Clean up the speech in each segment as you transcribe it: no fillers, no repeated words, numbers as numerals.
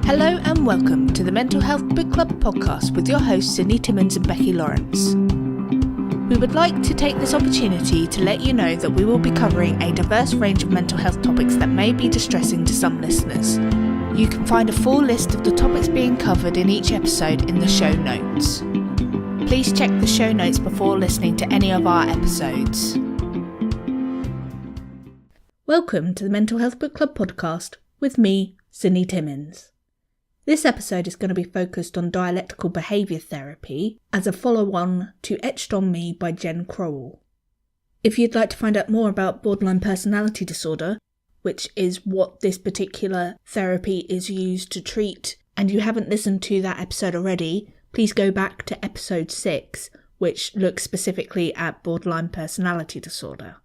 Hello and welcome to the Mental Health Book Club podcast with your hosts Sydney Timmins and Becky Lawrence. We would like to take this opportunity to let you know that we will be covering a diverse range of mental health topics that may be distressing to some listeners. You can find a full list of the topics being covered in each episode in the show notes. Please check the show notes before listening to any of our episodes. Welcome to the Mental Health Book Club podcast with me, Sydney Timmins. This episode is going to be focused on dialectical behaviour therapy as a follow-on to Etched on Me by Jen Crowell. If you'd like to find out more about borderline personality disorder, which is what this particular therapy is used to treat, and you haven't listened to that episode already, please go back to episode 6, which looks specifically at borderline personality disorder.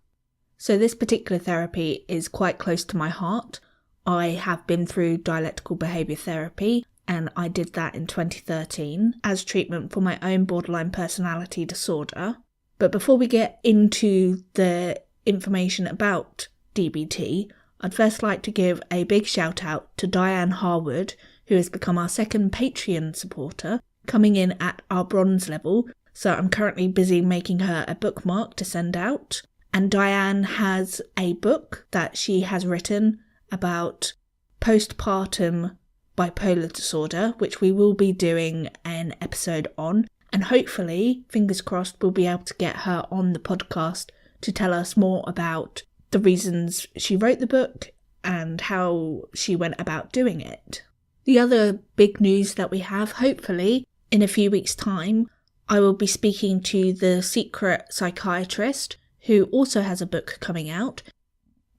So this particular therapy is quite close to my heart. I have been through dialectical behaviour therapy, and I did that in 2013 as treatment for my own borderline personality disorder. But before we get into the information about DBT, I'd first like to give a big shout out to Diane Harwood, who has become our second Patreon supporter, coming in at our bronze level, so I'm currently busy making her a bookmark to send out. And Diane has a book that she has written about postpartum bipolar disorder, which we will be doing an episode on, and hopefully, fingers crossed, we'll be able to get her on the podcast to tell us more about the reasons she wrote the book and how she went about doing it. The other big news that we have, hopefully, in a few weeks' time, I will be speaking to the secret psychiatrist who also has a book coming out.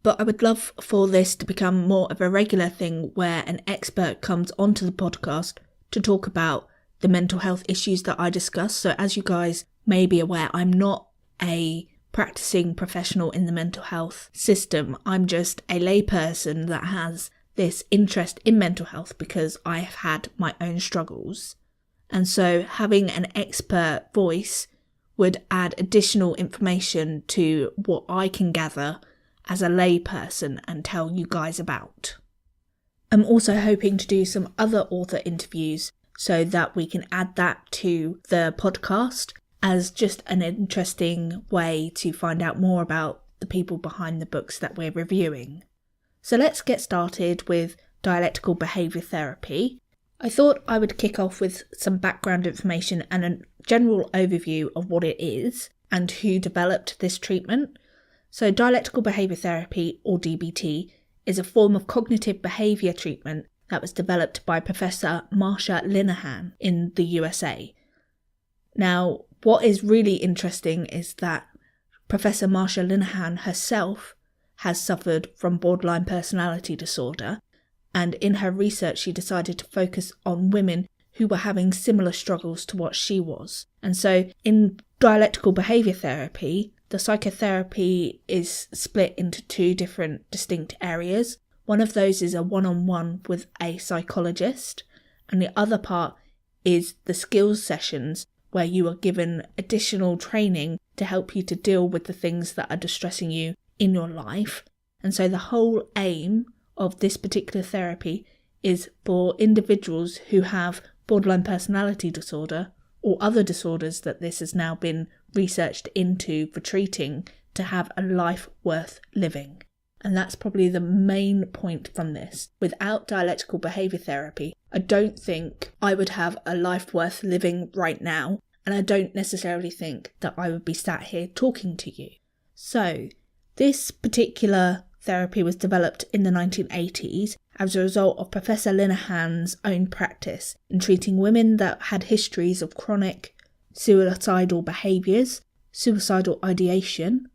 But I would love for this to become more of a regular thing where an expert comes onto the podcast to talk about the mental health issues that I discuss. So as you guys may be aware, I'm not a practicing professional in the mental health system. I'm just a layperson that has this interest in mental health because I have had my own struggles. And so having an expert voice would add additional information to what I can gather as a layperson and tell you guys about. I'm also hoping to do some other author interviews so that we can add that to the podcast as just an interesting way to find out more about the people behind the books that we're reviewing. So let's get started with dialectical behaviour therapy. I thought I would kick off with some background information and a general overview of what it is and who developed this treatment. So dialectical behaviour therapy, or DBT, is a form of cognitive behaviour treatment that was developed by Professor Marsha Linehan in the USA. Now, what is really interesting is that Professor Marsha Linehan herself has suffered from borderline personality disorder, and in her research she decided to focus on women who were having similar struggles to what she was. And so in dialectical behaviour therapy, the psychotherapy is split into two different distinct areas. One of those is a one-on-one with a psychologist, and the other part is the skills sessions where you are given additional training to help you to deal with the things that are distressing you in your life. And so the whole aim of this particular therapy is for individuals who have borderline personality disorder or other disorders that this has now been researched into for treating to have a life worth living. And that's probably the main point from this. Without dialectical behaviour therapy, I don't think I would have a life worth living right now, and I don't necessarily think that I would be sat here talking to you. So, this particular therapy was developed in the 1980s as a result of Professor Linehan's own practice in treating women that had histories of chronic suicidal behaviours, suicidal ideation,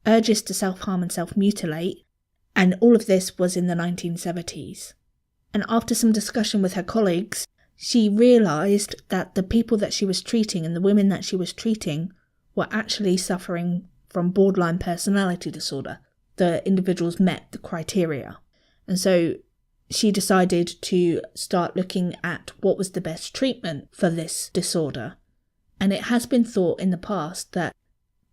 urges to self-harm and self-mutilate, and all of this was in the 1970s. And after some discussion with her colleagues, she realised that the people that she was treating and the women that she was treating were actually suffering from borderline personality disorder. The individuals met the criteria. And so she decided to start looking at what was the best treatment for this disorder. And it has been thought in the past that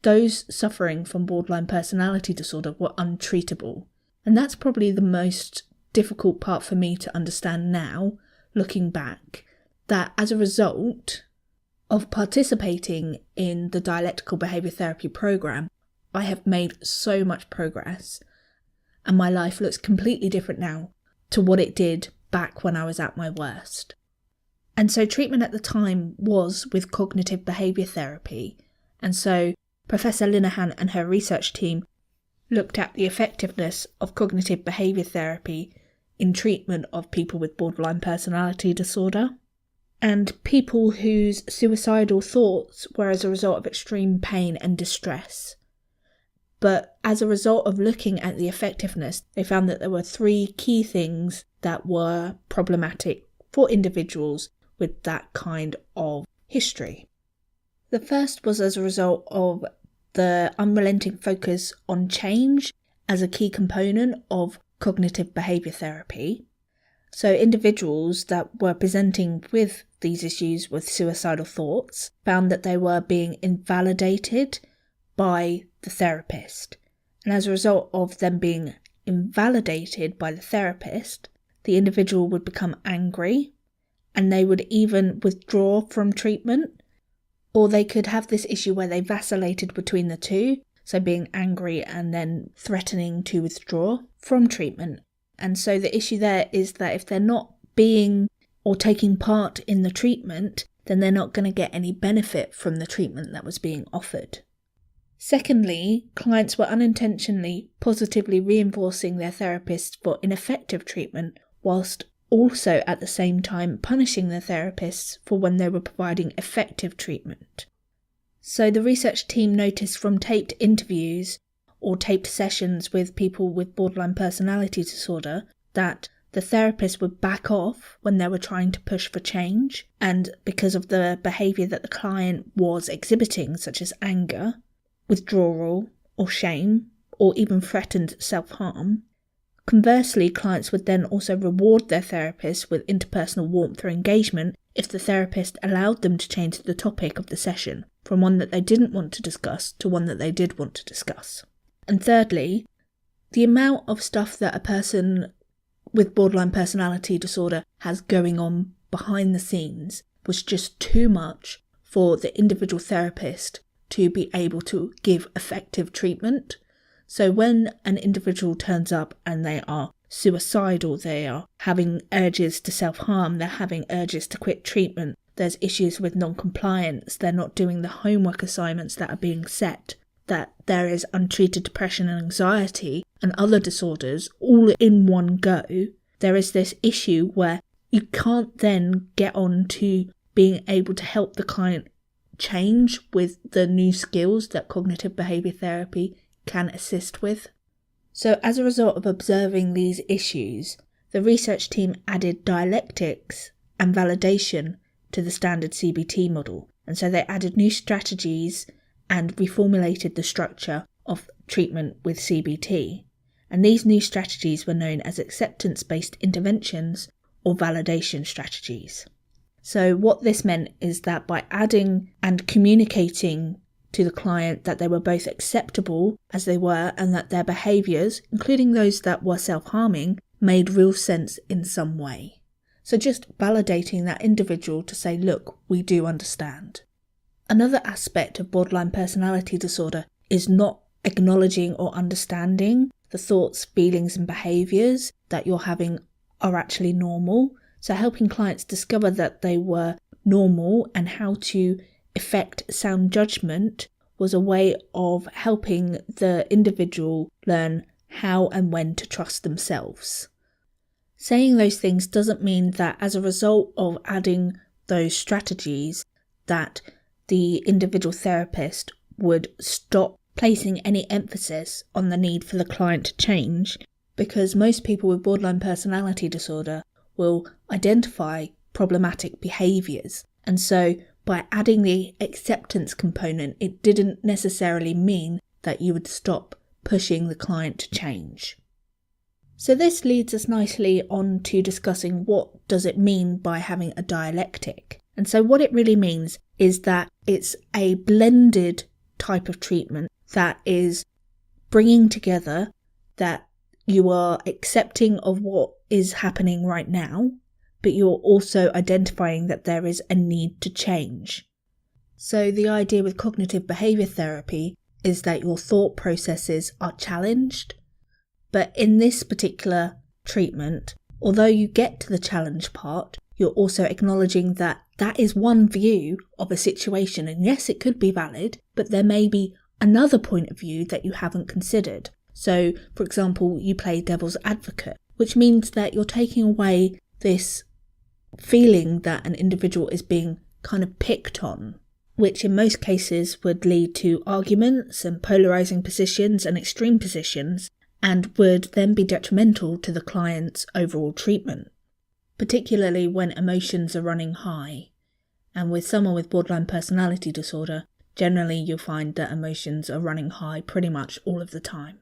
those suffering from borderline personality disorder were untreatable. And that's probably the most difficult part for me to understand now, looking back, that as a result of participating in the Dialectical Behaviour Therapy programme, I have made so much progress, and my life looks completely different now to what it did back when I was at my worst. And so treatment at the time was with cognitive behaviour therapy, and so Professor Linehan and her research team looked at the effectiveness of cognitive behaviour therapy in treatment of people with borderline personality disorder, and people whose suicidal thoughts were as a result of extreme pain and distress. But as a result of looking at the effectiveness, they found that there were 3 key things that were problematic for individuals with that kind of history. The first was as a result of the unrelenting focus on change as a key component of cognitive behaviour therapy. So individuals that were presenting with these issues with suicidal thoughts found that they were being invalidated by the therapist. And as a result of them being invalidated by the therapist, the individual would become angry and they would even withdraw from treatment, or they could have this issue where they vacillated between the two, so being angry and then threatening to withdraw from treatment. And so the issue there is that if they're not being or taking part in the treatment, then they're not going to get any benefit from the treatment that was being offered. Secondly, clients were unintentionally positively reinforcing their therapists for ineffective treatment, whilst also at the same time punishing the therapists for when they were providing effective treatment. So the research team noticed from taped interviews or taped sessions with people with borderline personality disorder that the therapist would back off when they were trying to push for change, and because of the behaviour that the client was exhibiting, such as anger, withdrawal or shame, or even threatened self-harm. Conversely, clients would then also reward their therapist with interpersonal warmth or engagement if the therapist allowed them to change the topic of the session from one that they didn't want to discuss to one that they did want to discuss. And thirdly, the amount of stuff that a person with borderline personality disorder has going on behind the scenes was just too much for the individual therapist to be able to give effective treatment. So when an individual turns up and they are suicidal, they are having urges to self-harm, they're having urges to quit treatment, there's issues with non-compliance, they're not doing the homework assignments that are being set, that there is untreated depression and anxiety and other disorders all in one go, there is this issue where you can't then get on to being able to help the client change with the new skills that cognitive behaviour therapy can assist with. So as a result of observing these issues, the research team added dialectics and validation to the standard CBT model. And so they added new strategies and reformulated the structure of treatment with CBT. And these new strategies were known as acceptance-based interventions or validation strategies. So what this meant is that by adding and communicating to the client that they were both acceptable as they were and that their behaviours, including those that were self-harming, made real sense in some way. So just validating that individual to say, look, we do understand. Another aspect of borderline personality disorder is not acknowledging or understanding the thoughts, feelings and behaviours that you're having are actually normal. So helping clients discover that they were normal and how to effect sound judgment was a way of helping the individual learn how and when to trust themselves. Saying those things doesn't mean that as a result of adding those strategies that the individual therapist would stop placing any emphasis on the need for the client to change, because most people with borderline personality disorder will identify problematic behaviours. And so by adding the acceptance component, it didn't necessarily mean that you would stop pushing the client to change. So this leads us nicely on to discussing what does it mean by having a dialectic. And so what it really means is that it's a blended type of treatment that is bringing together that you are accepting of what is happening right now, but you're also identifying that there is a need to change. So the idea with cognitive behaviour therapy is that your thought processes are challenged. But in this particular treatment, although you get to the challenge part, you're also acknowledging that that is one view of a situation, and yes, it could be valid, but there may be another point of view that you haven't considered. So, for example, you play devil's advocate, which means that you're taking away this feeling that an individual is being kind of picked on, which in most cases would lead to arguments and polarising positions and extreme positions, and would then be detrimental to the client's overall treatment, particularly when emotions are running high. And with someone with borderline personality disorder, generally you'll find that emotions are running high pretty much all of the time.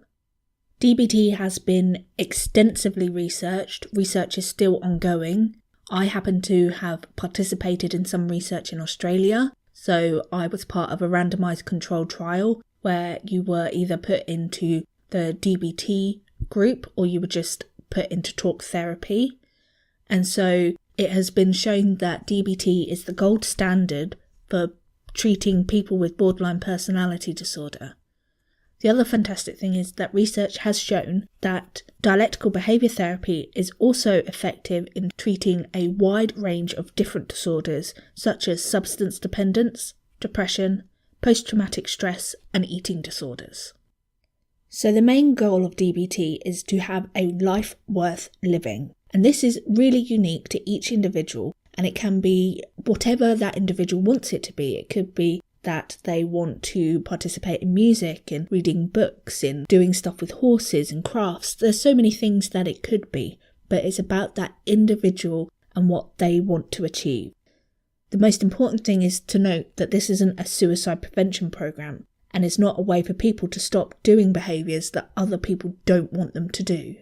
DBT has been extensively researched. Research is still ongoing. I happen to have participated in some research in Australia, so I was part of a randomised controlled trial where you were either put into the DBT group or you were just put into talk therapy. And so it has been shown that DBT is the gold standard for treating people with borderline personality disorder. The other fantastic thing is that research has shown that dialectical behaviour therapy is also effective in treating a wide range of different disorders such as substance dependence, depression, post-traumatic stress and eating disorders. So the main goal of DBT is to have a life worth living. And this is really unique to each individual, and it can be whatever that individual wants it to be. It could be that they want to participate in music, in reading books, in doing stuff with horses and crafts. There's so many things that it could be, but it's about that individual and what they want to achieve. The most important thing is to note that this isn't a suicide prevention program, and it's not a way for people to stop doing behaviours that other people don't want them to do.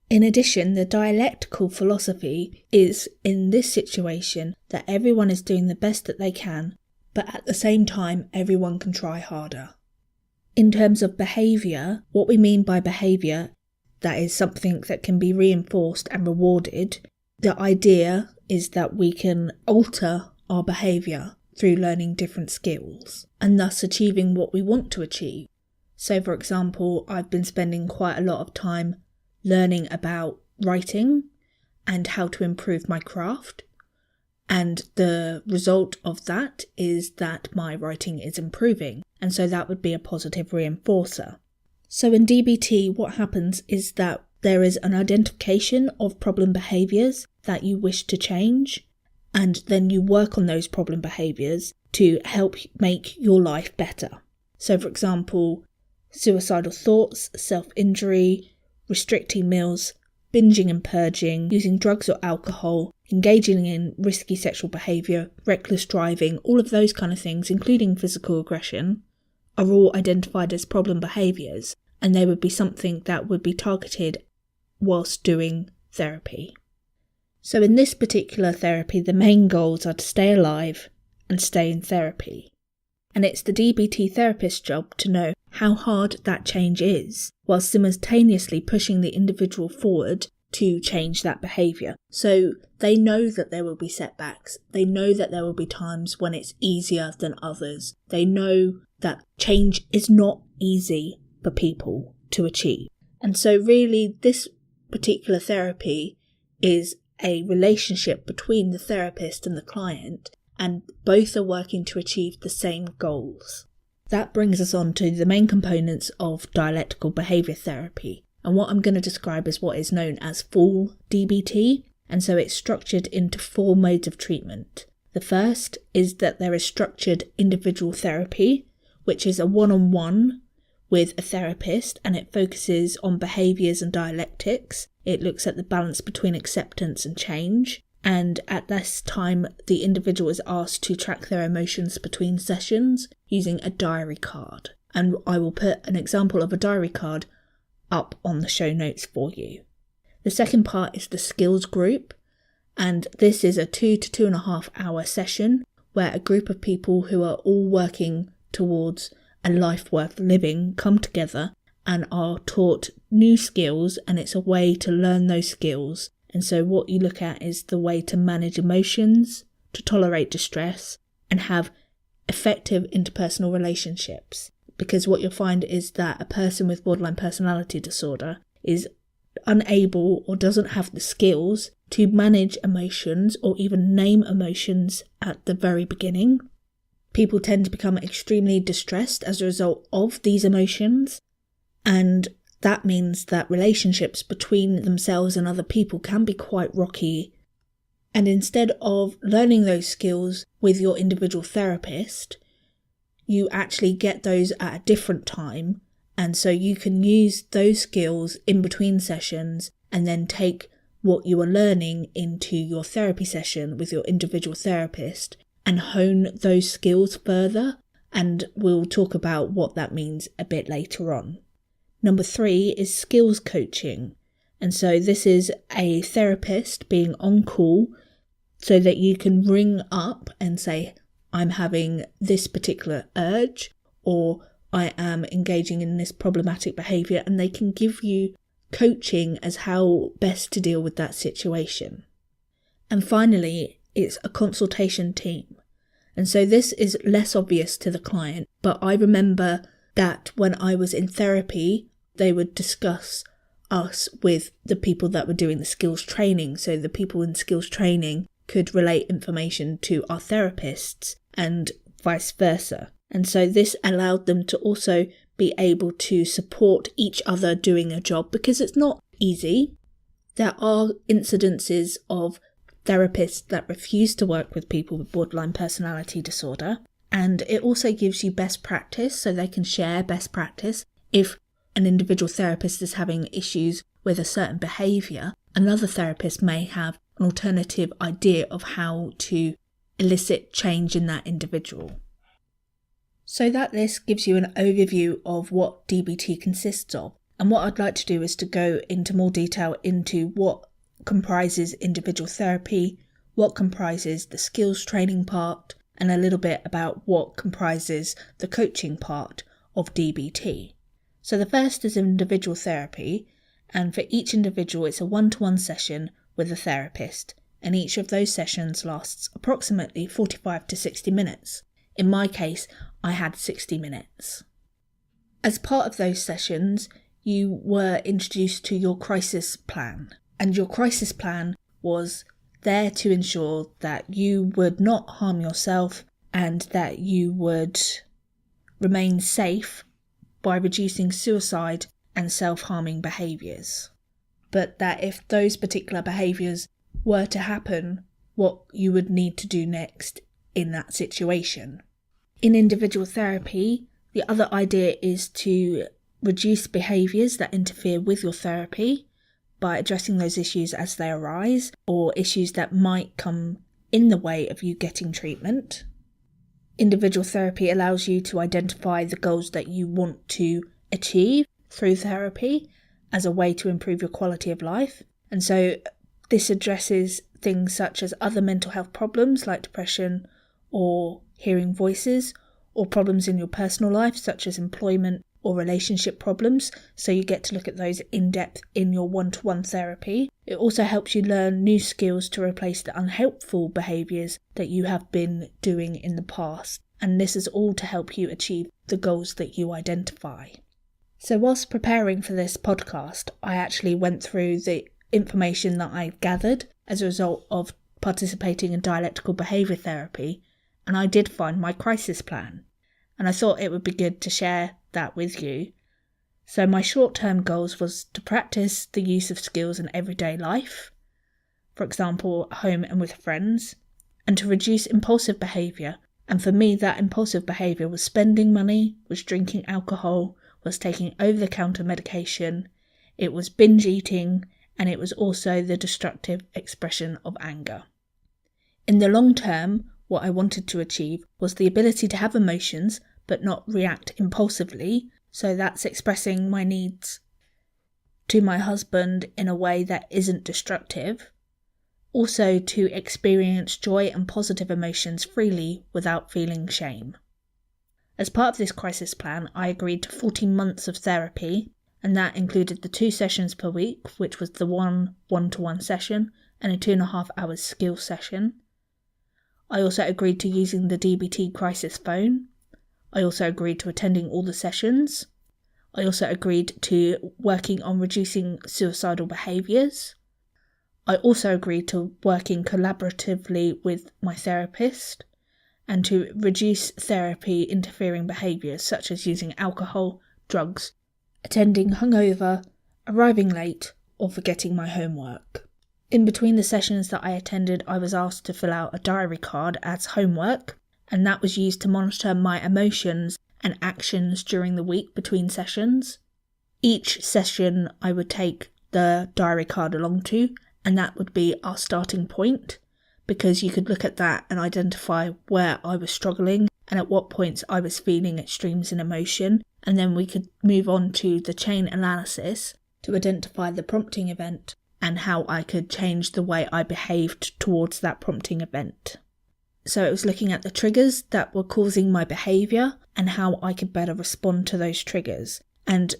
In addition, the dialectical philosophy is, in this situation, that everyone is doing the best that they can, but at the same time, everyone can try harder. In terms of behaviour, what we mean by behaviour, that is something that can be reinforced and rewarded. The idea is that we can alter our behaviour through learning different skills, and thus achieving what we want to achieve. So, for example, I've been spending quite a lot of time learning about writing and how to improve my craft. And the result of that is that my writing is improving. And so that would be a positive reinforcer. So in DBT, what happens is that there is an identification of problem behaviours that you wish to change. And then you work on those problem behaviours to help make your life better. So for example, suicidal thoughts, self-injury, restricting meals, binging and purging, using drugs or alcohol, engaging in risky sexual behaviour, reckless driving, all of those kind of things, including physical aggression, are all identified as problem behaviours, and they would be something that would be targeted whilst doing therapy. So in this particular therapy, the main goals are to stay alive and stay in therapy. And it's the DBT therapist's job to know how hard that change is, while simultaneously pushing the individual forward to change that behaviour. So they know that there will be setbacks. They know that there will be times when it's easier than others. They know that change is not easy for people to achieve. And so really this particular therapy is a relationship between the therapist and the client, and both are working to achieve the same goals. That brings us on to the main components of dialectical behaviour therapy, and what I'm going to describe is what is known as full DBT, and so it's structured into 4 modes of treatment. The first is that there is structured individual therapy, which is a one-on-one with a therapist, and it focuses on behaviours and dialectics. It looks at the balance between acceptance and change. And at this time, the individual is asked to track their emotions between sessions using a diary card. And I will put an example of a diary card up on the show notes for you. The second part is the skills group. And this is a 2 to 2.5 hour session where a group of people who are all working towards a life worth living come together and are taught new skills, and it's a way to learn those skills And so what you look at is the way to manage emotions, to tolerate distress, and have effective interpersonal relationships. Because what you'll find is that a person with borderline personality disorder is unable or doesn't have the skills to manage emotions or even name emotions at the very beginning. People tend to become extremely distressed as a result of these emotions, and that means that relationships between themselves and other people can be quite rocky. And instead of learning those skills with your individual therapist, you actually get those at a different time, and so you can use those skills in between sessions and then take what you are learning into your therapy session with your individual therapist and hone those skills further, and we'll talk about what that means a bit later on. Number 3 is skills coaching, and so this is a therapist being on call so that you can ring up and say, I'm having this particular urge, or I am engaging in this problematic behaviour, and they can give you coaching as how best to deal with that situation. And finally, it's a consultation team. And so this is less obvious to the client, but I remember that when I was in therapy, they would discuss us with the people that were doing the skills training. So the people in skills training could relate information to our therapists and vice versa. And so this allowed them to also be able to support each other doing a job, because it's not easy. There are incidences of therapists that refuse to work with people with borderline personality disorder, and it also gives you best practice, so they can share best practice. If an individual therapist is having issues with a certain behaviour, another therapist may have an alternative idea of how to elicit change in that individual. So that list gives you an overview of what DBT consists of, and what I'd like to do is to go into more detail into what comprises individual therapy, what comprises the skills training part, and a little bit about what comprises the coaching part of DBT. So the first is individual therapy, and for each individual it's a one-to-one session with a therapist, and each of those sessions lasts approximately 45 to 60 minutes. In my case, I had 60 minutes. As part of those sessions, you were introduced to your crisis plan, and your crisis plan was there to ensure that you would not harm yourself and that you would remain safe by reducing suicide and self-harming behaviours. But that if those particular behaviours were to happen, what you would need to do next in that situation. In individual therapy, the other idea is to reduce behaviours that interfere with your therapy by addressing those issues as they arise, or issues that might come in the way of you getting treatment. Individual therapy allows you to identify the goals that you want to achieve through therapy as a way to improve your quality of life. And so this addresses things such as other mental health problems like depression or hearing voices, or problems in your personal life such as employment or relationship problems, so you get to look at those in depth in your one-to-one therapy. It also helps you learn new skills to replace the unhelpful behaviours that you have been doing in the past, and this is all to help you achieve the goals that you identify. So whilst preparing for this podcast, I actually went through the information that I gathered as a result of participating in dialectical behaviour therapy, and I did find my crisis plan, and I thought it would be good to share that with you. So my short-term goals was to practice the use of skills in everyday life, for example, at home and with friends, and to reduce impulsive behaviour. And for me, that impulsive behaviour was spending money, was drinking alcohol, was taking over-the-counter medication, it was binge eating, and it was also the destructive expression of anger. In the long term, what I wanted to achieve was the ability to have emotions but not react impulsively, so that's expressing my needs to my husband in a way that isn't destructive. Also to experience joy and positive emotions freely without feeling shame. As part of this crisis plan, I agreed to 14 months of therapy, and that included the 2 sessions per week, which was the 1 one-to-one session and a 2.5 hours skills session. I also agreed to using the DBT crisis phone. I also agreed to attending all the sessions. I also agreed to working on reducing suicidal behaviours. I also agreed to working collaboratively with my therapist and to reduce therapy interfering behaviours such as using alcohol, drugs, attending hungover, arriving late, or forgetting my homework. In between the sessions that I attended, I was asked to fill out a diary card as homework, and that was used to monitor my emotions and actions during the week between sessions. Each session I would take the diary card along to, and that would be our starting point, because you could look at that and identify where I was struggling and at what points I was feeling extremes in emotion, and then we could move on to the chain analysis to identify the prompting event and how I could change the way I behaved towards that prompting event. So it was looking at the triggers that were causing my behaviour and how I could better respond to those triggers. And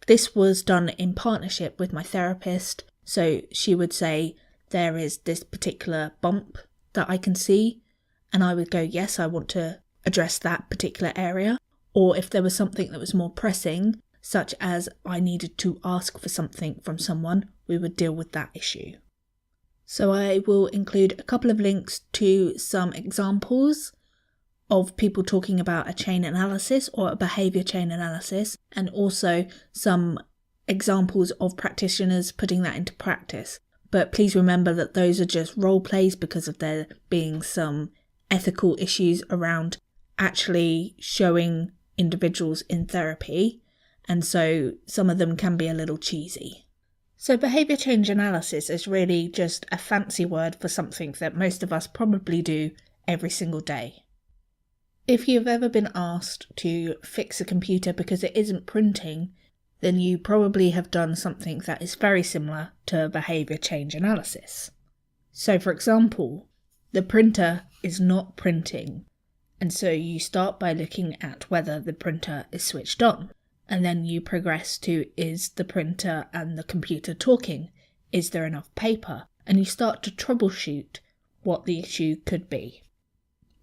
this was done in partnership with my therapist. So she would say, there is this particular bump that I can see, and I would go, yes, I want to address that particular area. Or if there was something that was more pressing, such as I needed to ask for something from someone, we would deal with that issue. So I will include a couple of links to some examples of people talking about a chain analysis or a behaviour chain analysis, and also some examples of practitioners putting that into practice. But please remember that those are just role plays because of there being some ethical issues around actually showing individuals in therapy, and so some of them can be a little cheesy. So behaviour change analysis is really just a fancy word for something that most of us probably do every single day. If you've ever been asked to fix a computer because it isn't printing, then you probably have done something that is very similar to behaviour change analysis. So for example, the printer is not printing, and so you start by looking at whether the printer is switched on, and then you progress to, is the printer and the computer talking? Is there enough paper? And you start to troubleshoot what the issue could be.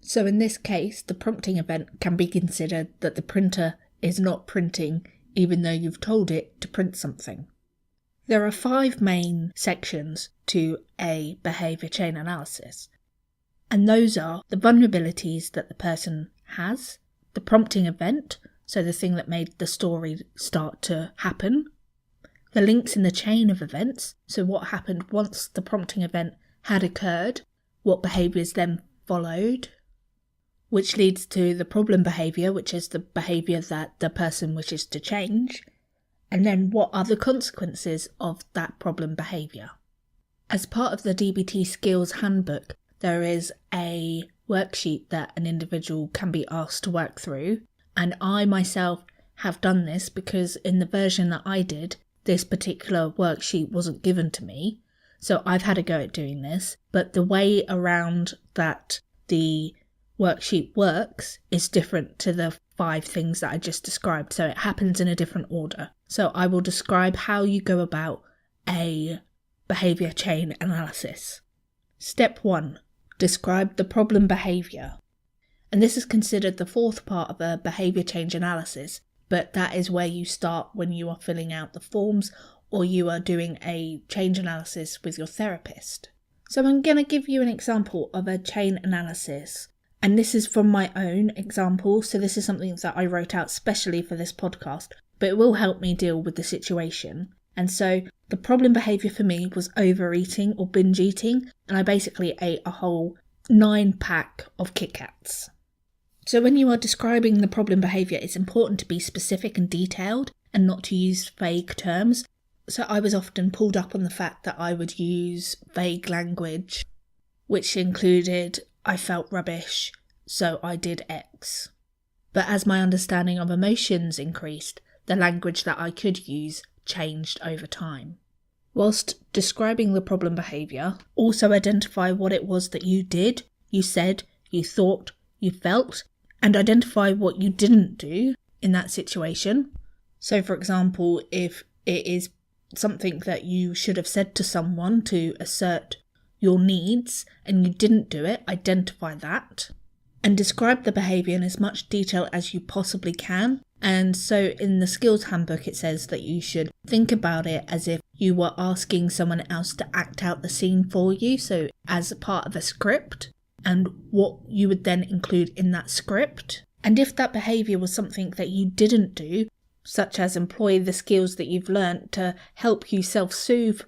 So in this case, the prompting event can be considered that the printer is not printing even though you've told it to print something. There are 5 main sections to a behaviour chain analysis, and those are the vulnerabilities that the person has, the prompting event, so the thing that made the story start to happen, the links in the chain of events, so what happened once the prompting event had occurred, what behaviours then followed, which leads to the problem behaviour, which is the behaviour that the person wishes to change, and then what are the consequences of that problem behaviour. As part of the DBT Skills Handbook, there is a worksheet that an individual can be asked to work through, and I myself have done this because in the version that I did, this particular worksheet wasn't given to me, so I've had a go at doing this, but the way around that the worksheet works is different to the 5 things that I just described, so it happens in a different order. So I will describe how you go about a behaviour chain analysis. Step 1. Describe the problem behaviour. And this is considered the 4th part of a behaviour change analysis, but that is where you start when you are filling out the forms or you are doing a change analysis with your therapist. So I'm going to give you an example of a chain analysis. And this is from my own example, so this is something that I wrote out specially for this podcast, but it will help me deal with the situation. And so the problem behaviour for me was overeating or binge eating, and I basically ate a whole 9-pack of Kit Kats. So when you are describing the problem behaviour, it's important to be specific and detailed and not to use vague terms. So I was often pulled up on the fact that I would use vague language, which included I felt rubbish, so I did X. But as my understanding of emotions increased, the language that I could use changed over time. Whilst describing the problem behaviour, also identify what it was that you did, you said, you thought, you felt, and identify what you didn't do in that situation. So for example, if it is something that you should have said to someone to assert your needs and you didn't do it, identify that and describe the behaviour in as much detail as you possibly can. And so in the skills handbook, it says that you should think about it as if you were asking someone else to act out the scene for you, so as a part of a script, and what you would then include in that script. And if that behaviour was something that you didn't do, such as employ the skills that you've learnt to help you self-soothe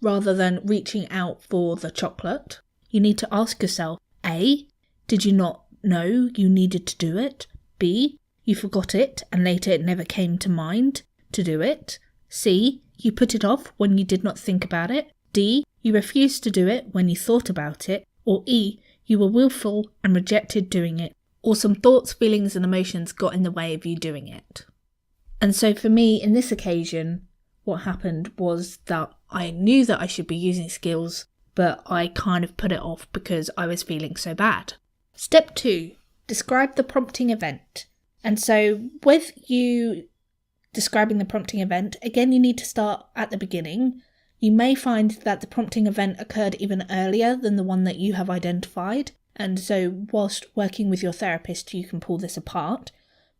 rather than reaching out for the chocolate, you need to ask yourself, A, did you not know you needed to do it? B, you forgot it and later it never came to mind to do it. C, you put it off when you did not think about it. D, you refused to do it when you thought about it. Or E, you were willful and rejected doing it. Or some thoughts, feelings and emotions got in the way of you doing it. And so for me, in this occasion, what happened was that I knew that I should be using skills, but I kind of put it off because I was feeling so bad. Step 2, describe the prompting event. And so with you describing the prompting event, again, you need to start at the beginning. You may find that the prompting event occurred even earlier than the one that you have identified. And so whilst working with your therapist, you can pull this apart.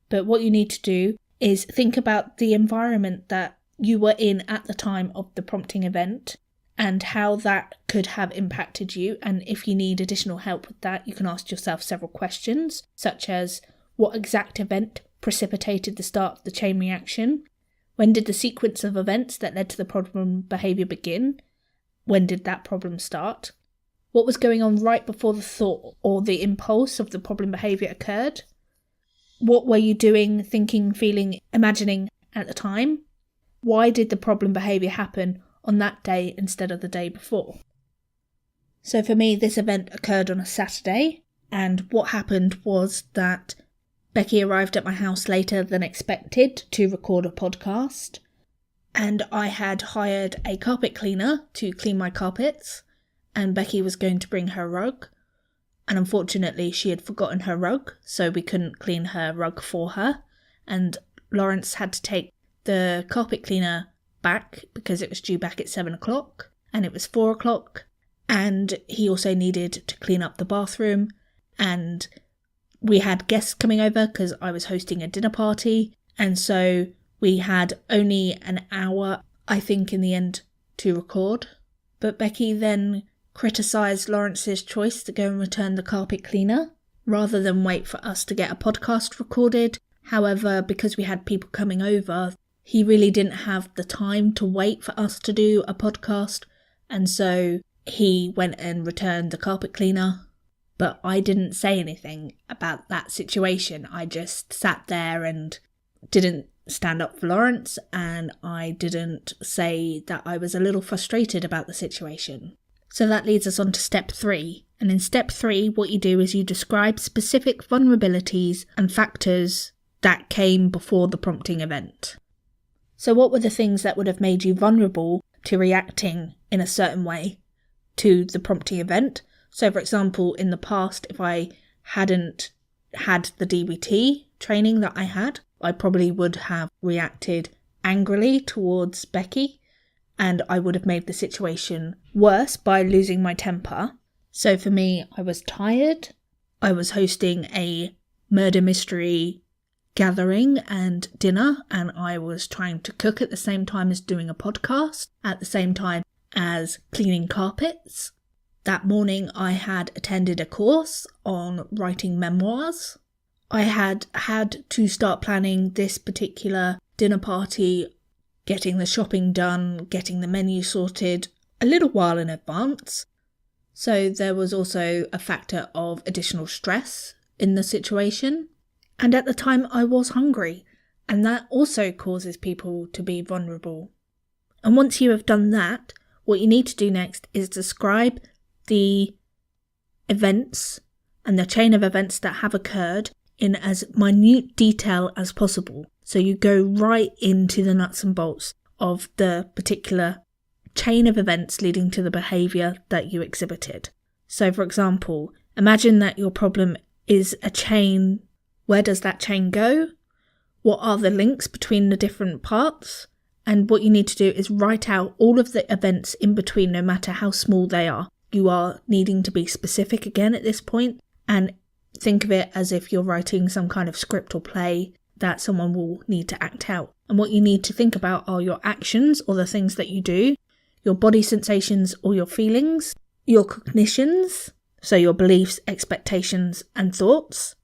But what you need to do is think about the environment that you were in at the time of the prompting event and how that could have impacted you. And if you need additional help with that, you can ask yourself several questions, such as what exact event precipitated the start of the chain reaction? When did the sequence of events that led to the problem behaviour begin? When did that problem start? What was going on right before the thought or the impulse of the problem behaviour occurred? What were you doing, thinking, feeling, imagining at the time? Why did the problem behaviour happen on that day instead of the day before? So for me, this event occurred on a Saturday, and what happened was that Becky arrived at my house later than expected to record a podcast, and I had hired a carpet cleaner to clean my carpets, and Becky was going to bring her rug, and unfortunately she had forgotten her rug, so we couldn't clean her rug for her, and Lawrence had to take the carpet cleaner back because it was due back at 7 o'clock, and it was 4 o'clock, and he also needed to clean up the bathroom, and we had guests coming over because I was hosting a dinner party, and so we had only an hour, I think, in the end to record. But Becky then criticised Lawrence's choice to go and return the carpet cleaner rather than wait for us to get a podcast recorded. However, because we had people coming over, he really didn't have the time to wait for us to do a podcast, and so he went and returned the carpet cleaner. But I didn't say anything about that situation. I just sat there and didn't stand up for Lawrence, and I didn't say that I was a little frustrated about the situation. So that leads us on to step 3. And in step 3, what you do is you describe specific vulnerabilities and factors that came before the prompting event. So what were the things that would have made you vulnerable to reacting in a certain way to the prompting event? So for example, in the past, if I hadn't had the DBT training that I had, I probably would have reacted angrily towards Becky, and I would have made the situation worse by losing my temper. So for me, I was tired. I was hosting a murder mystery gathering and dinner, and I was trying to cook at the same time as doing a podcast, at the same time as cleaning carpets. That morning I had attended a course on writing memoirs. I had to start planning this particular dinner party, getting the shopping done, getting the menu sorted a little while in advance. So there was also a factor of additional stress in the situation. And at the time I was hungry, and that also causes people to be vulnerable. And once you have done that, what you need to do next is describe the events and the chain of events that have occurred in as minute detail as possible. So you go right into the nuts and bolts of the particular chain of events leading to the behaviour that you exhibited. So for example, imagine that your problem is a chain. Where does that chain go? what are the links between the different parts. And what you need to do is write out all of the events in between, no matter how small they are. You are needing to be specific again at this point, and think of it as if you're writing some kind of script or play that someone will need to act out. And what you need to think about are your actions or the things that you do, your body sensations or your feelings, your cognitions, so your beliefs, expectations and thoughts,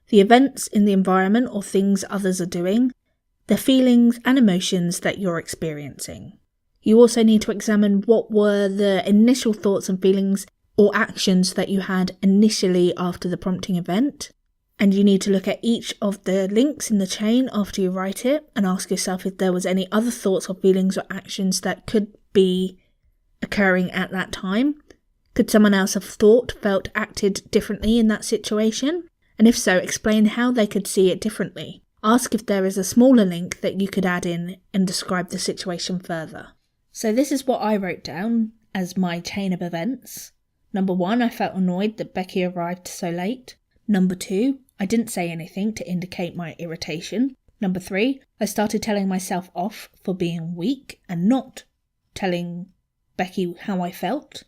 the events in the environment or things others are doing, the feelings and emotions that you're experiencing. You also need to examine what were the initial thoughts and feelings or actions that you had initially after the prompting event. And you need to look at each of the links in the chain after you write it and ask yourself if there was any other thoughts or feelings or actions that could be occurring at that time. Could someone else have thought, felt, acted differently in that situation? And if so, explain how they could see it differently. Ask if there is a smaller link that you could add in and describe the situation further. So this is what I wrote down as my chain of events. Number 1, I felt annoyed that Becky arrived so late. Number 2, I didn't say anything to indicate my irritation. Number 3, I started telling myself off for being weak and not telling Becky how I felt.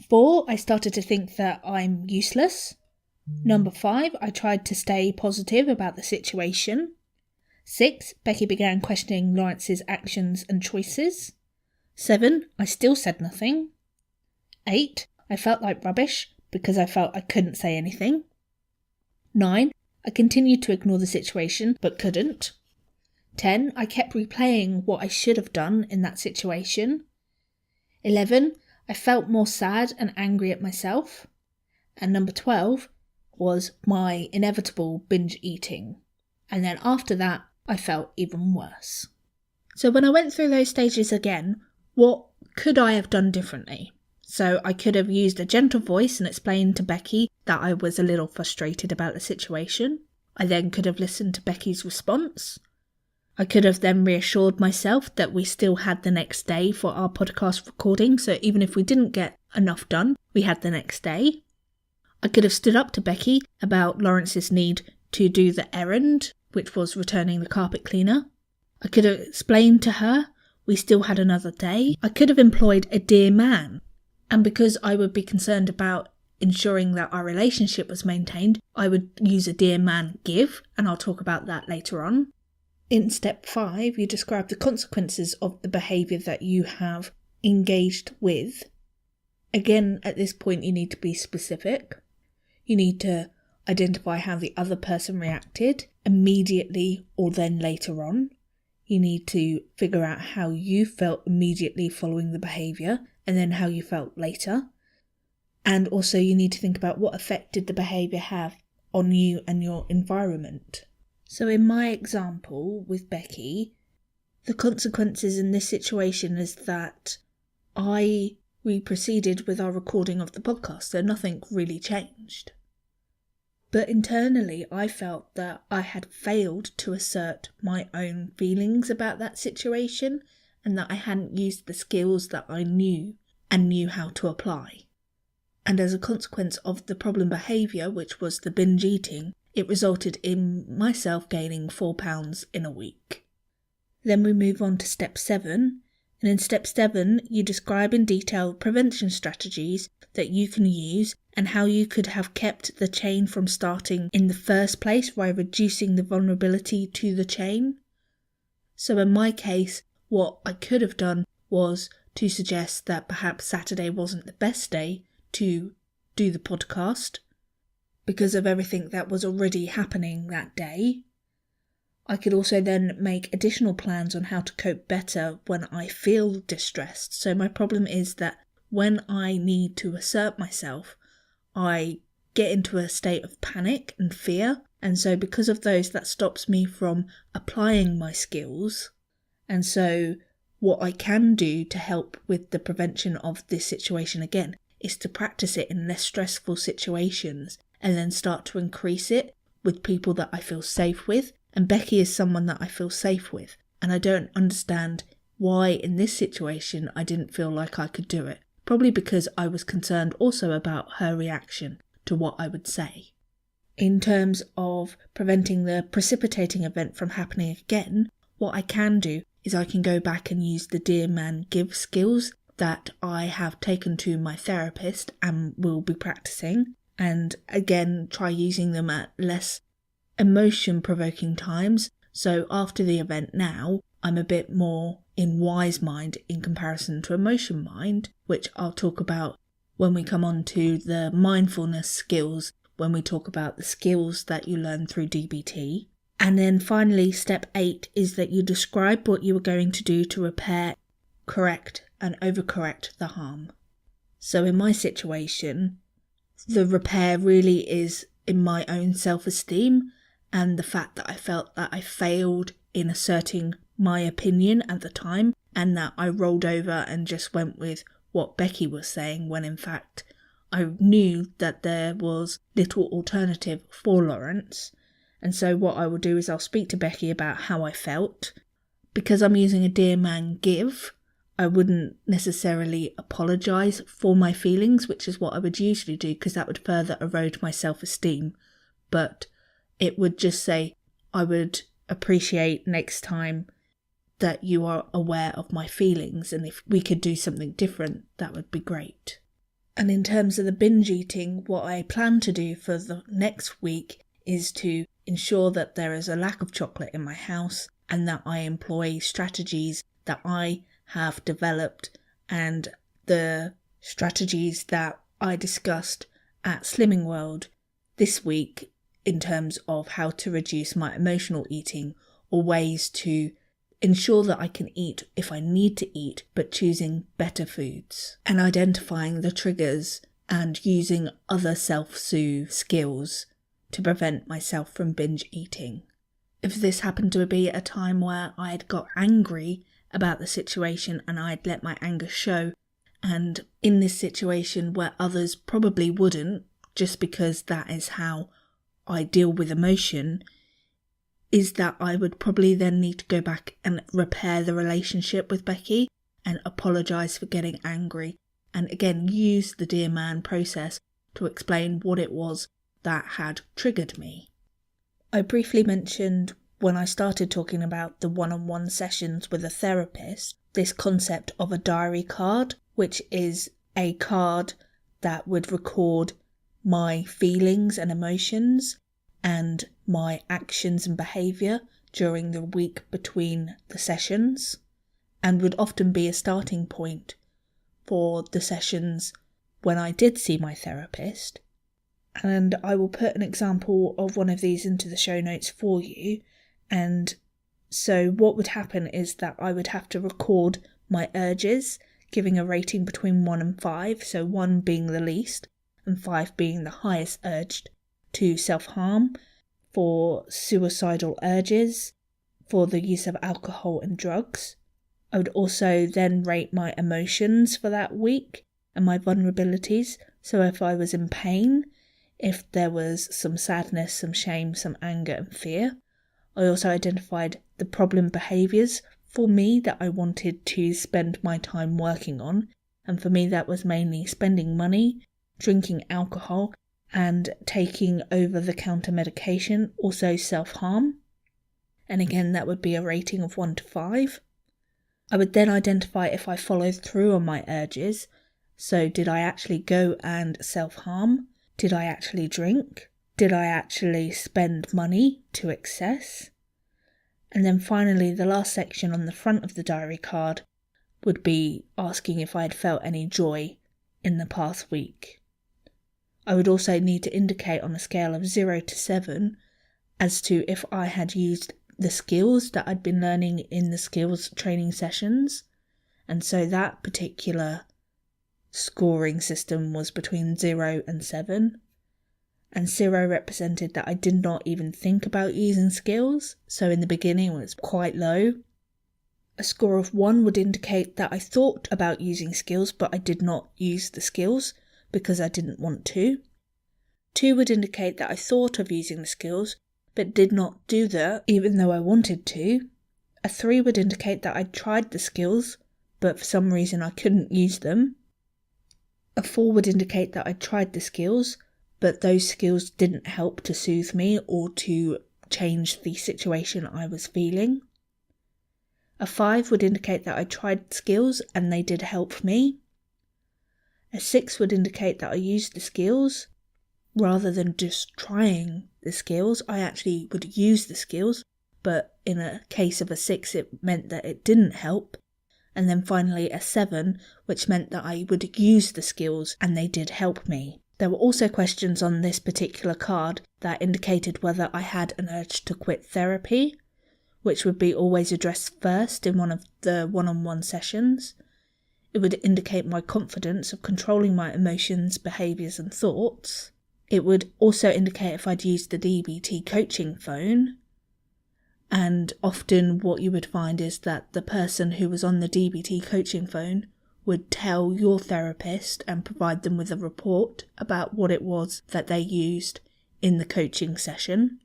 4, I started to think that I'm useless. Number 5, I tried to stay positive about the situation. 6, Becky began questioning Lawrence's actions and choices. 7, I still said nothing. 8, I felt like rubbish because I felt I couldn't say anything. 9, I continued to ignore the situation but couldn't. 10, I kept replaying what I should have done in that situation. 11, I felt more sad and angry at myself. And number 12 was my inevitable binge eating. And then after that, I felt even worse. So when I went through those stages again, what could I have done differently? So I could have used a gentle voice and explained to Becky that I was a little frustrated about the situation. I then could have listened to Becky's response. I could have then reassured myself that we still had the next day for our podcast recording, so even if we didn't get enough done, we had the next day. I could have stood up to Becky about Lawrence's need to do the errand, which was returning the carpet cleaner. I could have explained to her we still had another day. I could have employed a dear man. And because I would be concerned about ensuring that our relationship was maintained, I would use a dear man give, and I'll talk about that later on. In step 5, you describe the consequences of the behaviour that you have engaged with. Again, at this point, you need to be specific. You need to identify how the other person reacted immediately or then later on. You need to figure out how you felt immediately following the behaviour and then how you felt later. And also you need to think about what effect did the behaviour have on you and your environment. So in my example with Becky, the consequences in this situation is that we proceeded with our recording of the podcast, so nothing really changed. But internally, I felt that I had failed to assert my own feelings about that situation and that I hadn't used the skills that I knew and knew how to apply. And as a consequence of the problem behaviour, which was the binge eating, it resulted in myself gaining 4 pounds in a week. Then we move on to step 7. And in step 7, you describe in detail prevention strategies that you can use and how you could have kept the chain from starting in the first place by reducing the vulnerability to the chain. So in my case, what I could have done was to suggest that perhaps Saturday wasn't the best day to do the podcast because of everything that was already happening that day. I could also then make additional plans on how to cope better when I feel distressed. So my problem is that when I need to assert myself, I get into a state of panic and fear. And so because of those, that stops me from applying my skills. And so what I can do to help with the prevention of this situation again is to practice it in less stressful situations and then start to increase it with people that I feel safe with. And Becky is someone that I feel safe with. And I don't understand why in this situation I didn't feel like I could do it. Probably because I was concerned also about her reaction to what I would say. In terms of preventing the precipitating event from happening again, what I can do is I can go back and use the Dear Man Give skills that I have taken to my therapist and will be practicing, and again try using them at less emotion-provoking times. So after the event now, I'm a bit more in wise mind in comparison to emotion mind, which I'll talk about when we come on to the mindfulness skills, when we talk about the skills that you learn through DBT. And then finally, step 8 is that you describe what you are going to do to repair, correct, and overcorrect the harm. So in my situation, the repair really is in my own self-esteem and the fact that I felt that I failed in asserting my opinion at the time, and that I rolled over and just went with what Becky was saying, when in fact I knew that there was little alternative for Lawrence. And so what I will do is I'll speak to Becky about how I felt. Because I'm using a Dear Man Give, I wouldn't necessarily apologise for my feelings, which is what I would usually do, because that would further erode my self-esteem. But it would just say, I would appreciate next time that you are aware of my feelings, and if we could do something different, that would be great. And in terms of the binge eating, what I plan to do for the next week is to ensure that there is a lack of chocolate in my house, and that I employ strategies that I have developed and the strategies that I discussed at Slimming World this week in terms of how to reduce my emotional eating, or ways to ensure that I can eat if I need to eat, but choosing better foods, and identifying the triggers and using other self-soothe skills to prevent myself from binge eating. If this happened to be a time where I had got angry about the situation and I'd let my anger show, and in this situation where others probably wouldn't, just because that is how I deal with emotion, is that I would probably then need to go back and repair the relationship with Becky and apologise for getting angry, and again use the Dear Man process to explain what it was that had triggered me. I briefly mentioned when I started talking about the one-on-one sessions with a therapist, this concept of a diary card, which is a card that would record my feelings and emotions and my actions and behaviour during the week between the sessions, and would often be a starting point for the sessions when I did see my therapist. And I will put an example of one of these into the show notes for you. And so what would happen is that I would have to record my urges, giving a rating between 1 and 5, so 1 being the least and 5 being the highest urged to self-harm, for suicidal urges, for the use of alcohol and drugs. I would also then rate my emotions for that week and my vulnerabilities. So if I was in pain, if there was some sadness, some shame, some anger and fear. I also identified the problem behaviours for me that I wanted to spend my time working on. And for me that was mainly spending money, drinking alcohol, and taking over-the-counter medication, also self-harm. And again, that would be a rating of 1 to 5. I would then identify if I followed through on my urges. So did I actually go and self-harm? Did I actually drink? Did I actually spend money to excess? And then finally, the last section on the front of the diary card would be asking if I had felt any joy in the past week. I would also need to indicate on a scale of 0 to 7 as to if I had used the skills that I'd been learning in the skills training sessions. And so that particular scoring system was between 0 and 7. And 0 represented that I did not even think about using skills, so in the beginning it was quite low. A score of 1 would indicate that I thought about using skills, but I did not use the skills because I didn't want to. 2 would indicate that I thought of using the skills, but did not do that even though I wanted to. A 3 would indicate that I tried the skills, but for some reason I couldn't use them. A 4 would indicate that I tried the skills, but those skills didn't help to soothe me or to change the situation I was feeling. A 5 would indicate that I tried skills and they did help me. A 6 would indicate that I used the skills. Rather than just trying the skills, I actually would use the skills, but in a case of a 6 it meant that it didn't help. And then finally a 7, which meant that I would use the skills and they did help me. There were also questions on this particular card that indicated whether I had an urge to quit therapy, which would be always addressed first in one of the one-on-one sessions. It would indicate my confidence of controlling my emotions, behaviours and thoughts. It would also indicate if I'd used the DBT coaching phone. And often what you would find is that the person who was on the DBT coaching phone would tell your therapist and provide them with a report about what it was that they used in the coaching session.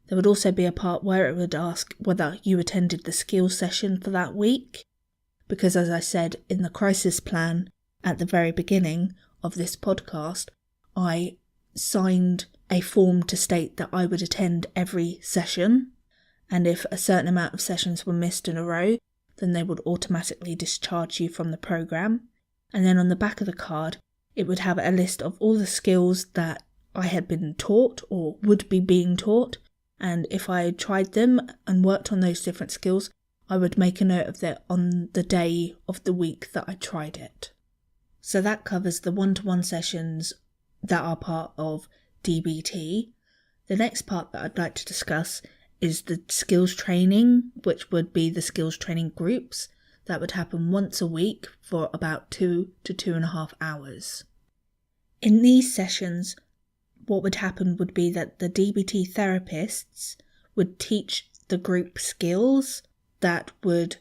There would also be a part where it would ask whether you attended the skills session for that week, because as I said in the crisis plan at the very beginning of this podcast, I signed a form to state that I would attend every session, and if a certain amount of sessions were missed in a row, then they would automatically discharge you from the programme. And then on the back of the card, it would have a list of all the skills that I had been taught or would be being taught, and if I had tried them and worked on those different skills, I would make a note of that on the day of the week that I tried it. So that covers the one-to-one sessions that are part of DBT. The next part that I'd like to discuss is the skills training, which would be the skills training groups that would happen once a week for about 2 to 2.5 hours. In these sessions, what would happen would be that the DBT therapists would teach the group skills that would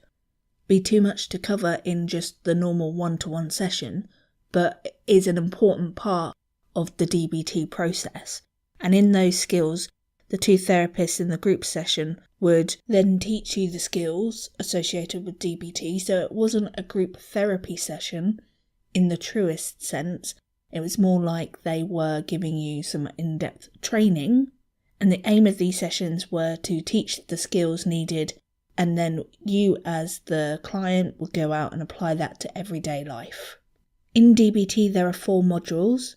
be too much to cover in just the normal one-to-one session, but is an important part of the DBT process. And in those skills, the 2 therapists in the group session would then teach you the skills associated with DBT, so it wasn't a group therapy session in the truest sense. It was more like they were giving you some in-depth training, and the aim of these sessions were to teach the skills needed, and then you as the client would go out and apply that to everyday life. In DBT there are 4 modules.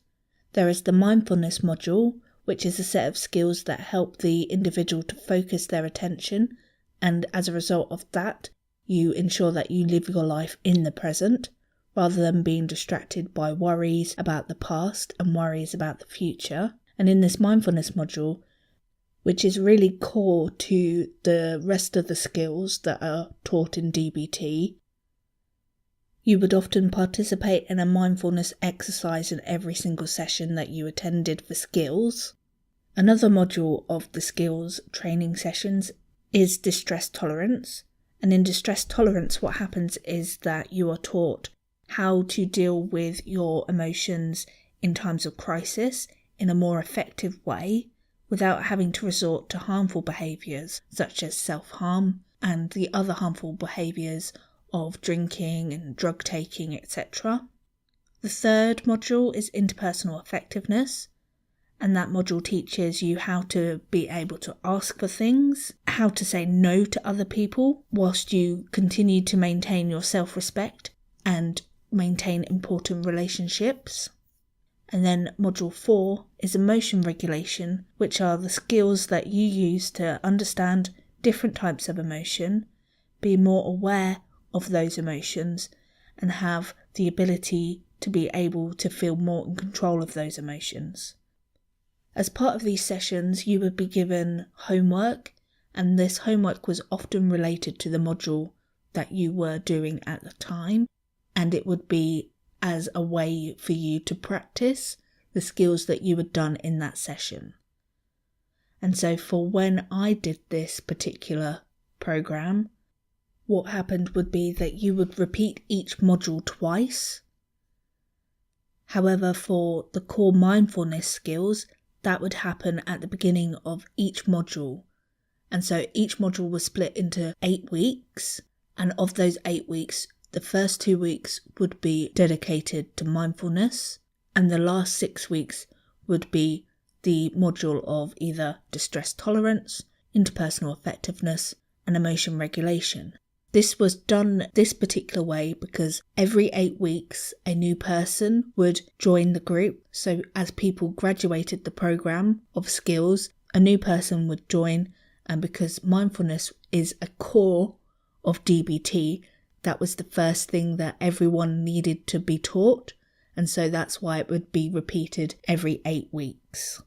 There is the mindfulness module, which is a set of skills that help the individual to focus their attention, and as a result of that, you ensure that you live your life in the present, rather than being distracted by worries about the past and worries about the future. And in this mindfulness module, which is really core to the rest of the skills that are taught in DBT, you would often participate in a mindfulness exercise in every single session that you attended for skills. Another module of the skills training sessions is distress tolerance. And in distress tolerance, what happens is that you are taught how to deal with your emotions in times of crisis in a more effective way without having to resort to harmful behaviours such as self-harm and the other harmful behaviours of drinking and drug taking, etc. The third module is interpersonal effectiveness, and that module teaches you how to be able to ask for things, how to say no to other people whilst you continue to maintain your self-respect and maintain important relationships. And then module 4 is emotion regulation, which are the skills that you use to understand different types of emotion, be more aware of those emotions, and have the ability to be able to feel more in control of those emotions. As part of these sessions, you would be given homework, and this homework was often related to the module that you were doing at the time, and it would be as a way for you to practice the skills that you had done in that session. And so for when I did this particular program, what happened would be that you would repeat each module twice. However, for the core mindfulness skills, that would happen at the beginning of each module. And so each module was split into 8 weeks, and of those 8 weeks, the first 2 weeks would be dedicated to mindfulness, and the last 6 weeks would be the module of either distress tolerance, interpersonal effectiveness, and emotion regulation. This was done this particular way because every 8 weeks a new person would join the group. So as people graduated the program of skills, a new person would join, and because mindfulness is a core of DBT, that was the first thing that everyone needed to be taught, and so that's why it would be repeated every 8 weeks.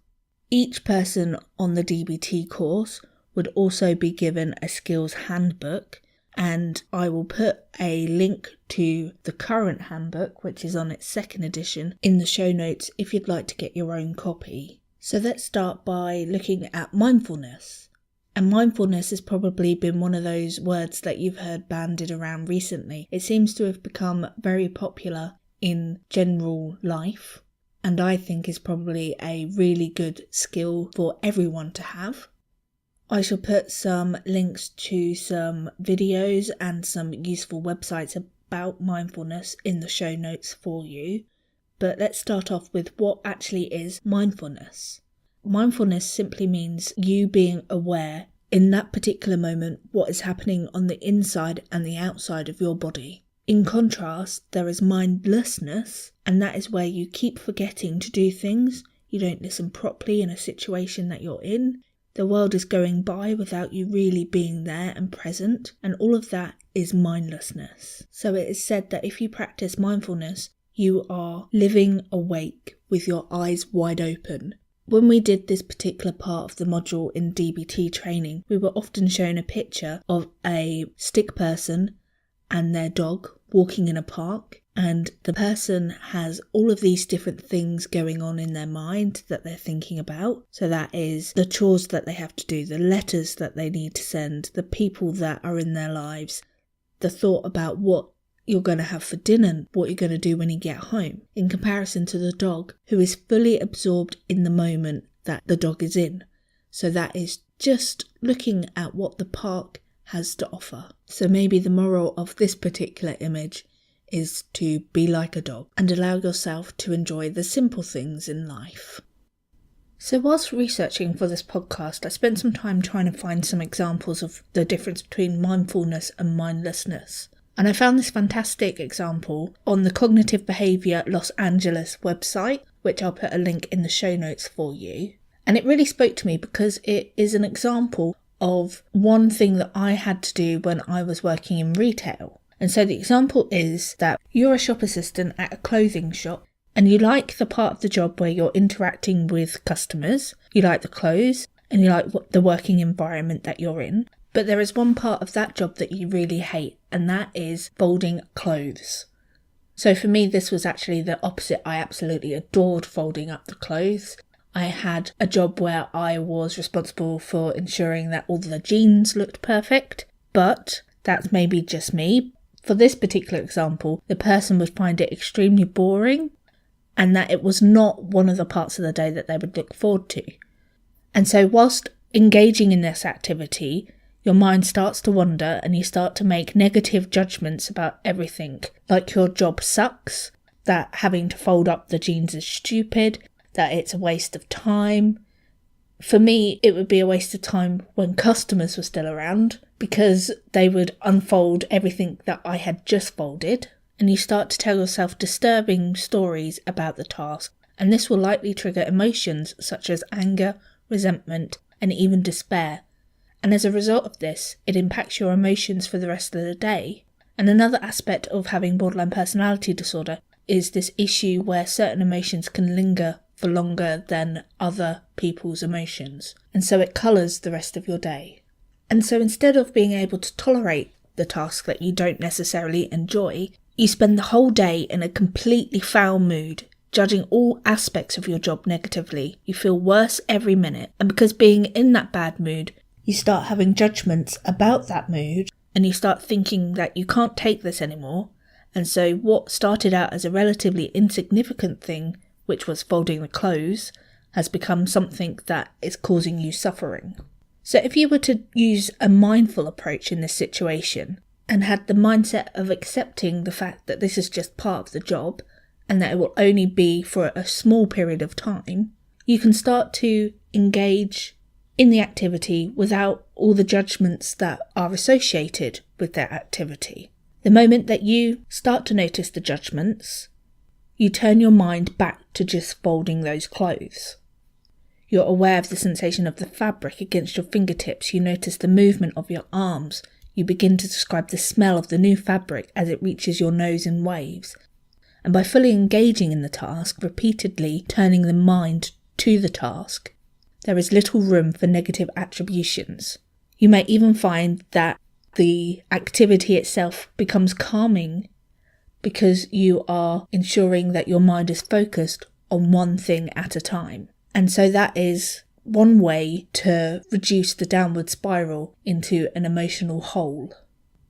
Each person on the DBT course would also be given a skills handbook, and I will put a link to the current handbook, which is on its 2nd edition, in the show notes if you'd like to get your own copy. So let's start by looking at mindfulness. And mindfulness has probably been one of those words that you've heard bandied around recently. It seems to have become very popular in general life, and I think is probably a really good skill for everyone to have. I shall put some links to some videos and some useful websites about mindfulness in the show notes for you. But let's start off with what actually is mindfulness. Mindfulness simply means you being aware in that particular moment what is happening on the inside and the outside of your body. In contrast, there is mindlessness, and that is where you keep forgetting to do things. You don't listen properly in a situation that you're in. The world is going by without you really being there and present, and all of that is mindlessness. So it is said that if you practice mindfulness, you are living awake with your eyes wide open. When we did this particular part of the module in DBT training, we were often shown a picture of a stick person and their dog walking in a park, and the person has all of these different things going on in their mind that they're thinking about. So that is the chores that they have to do, the letters that they need to send, the people that are in their lives, the thought about what you're going to have for dinner, what you're going to do when you get home, in comparison to the dog who is fully absorbed in the moment that the dog is in. So that is just looking at what the park has to offer. So maybe the moral of this particular image is to be like a dog and allow yourself to enjoy the simple things in life. So whilst researching for this podcast, I spent some time trying to find some examples of the difference between mindfulness and mindlessness. And I found this fantastic example on the Cognitive Behaviour Los Angeles website, which I'll put a link in the show notes for you. And it really spoke to me because it is an example of one thing that I had to do when I was working in retail. And so the example is that you're a shop assistant at a clothing shop and you like the part of the job where you're interacting with customers, you like the clothes, and you like the working environment that you're in. But there is one part of that job that you really hate, and that is folding clothes. So for me, this was actually the opposite. I absolutely adored folding up the clothes. I had a job where I was responsible for ensuring that all the jeans looked perfect, but that's maybe just me. For this particular example, the person would find it extremely boring and that it was not one of the parts of the day that they would look forward to. And so whilst engaging in this activity, your mind starts to wander and you start to make negative judgments about everything, like your job sucks, that having to fold up the jeans is stupid, that it's a waste of time. For me, it would be a waste of time when customers were still around because they would unfold everything that I had just folded, and you start to tell yourself disturbing stories about the task, and this will likely trigger emotions such as anger, resentment, and even despair. And as a result of this, it impacts your emotions for the rest of the day. And another aspect of having borderline personality disorder is this issue where certain emotions can linger for longer than other people's emotions. And so it colours the rest of your day. And so instead of being able to tolerate the task that you don't necessarily enjoy, you spend the whole day in a completely foul mood, judging all aspects of your job negatively. You feel worse every minute. And because being in that bad mood, you start having judgments about that mood, and you start thinking that you can't take this anymore. And so what started out as a relatively insignificant thing, which was folding the clothes, has become something that is causing you suffering. So if you were to use a mindful approach in this situation and had the mindset of accepting the fact that this is just part of the job and that it will only be for a small period of time, you can start to engage in the activity without all the judgments that are associated with that activity. The moment that you start to notice the judgments, you turn your mind back to just folding those clothes. You're aware of the sensation of the fabric against your fingertips. You notice the movement of your arms. You begin to describe the smell of the new fabric as it reaches your nose in waves. And by fully engaging in the task, repeatedly turning the mind to the task, there is little room for negative attributions. You may even find that the activity itself becomes calming because you are ensuring that your mind is focused on one thing at a time. And so that is one way to reduce the downward spiral into an emotional hole.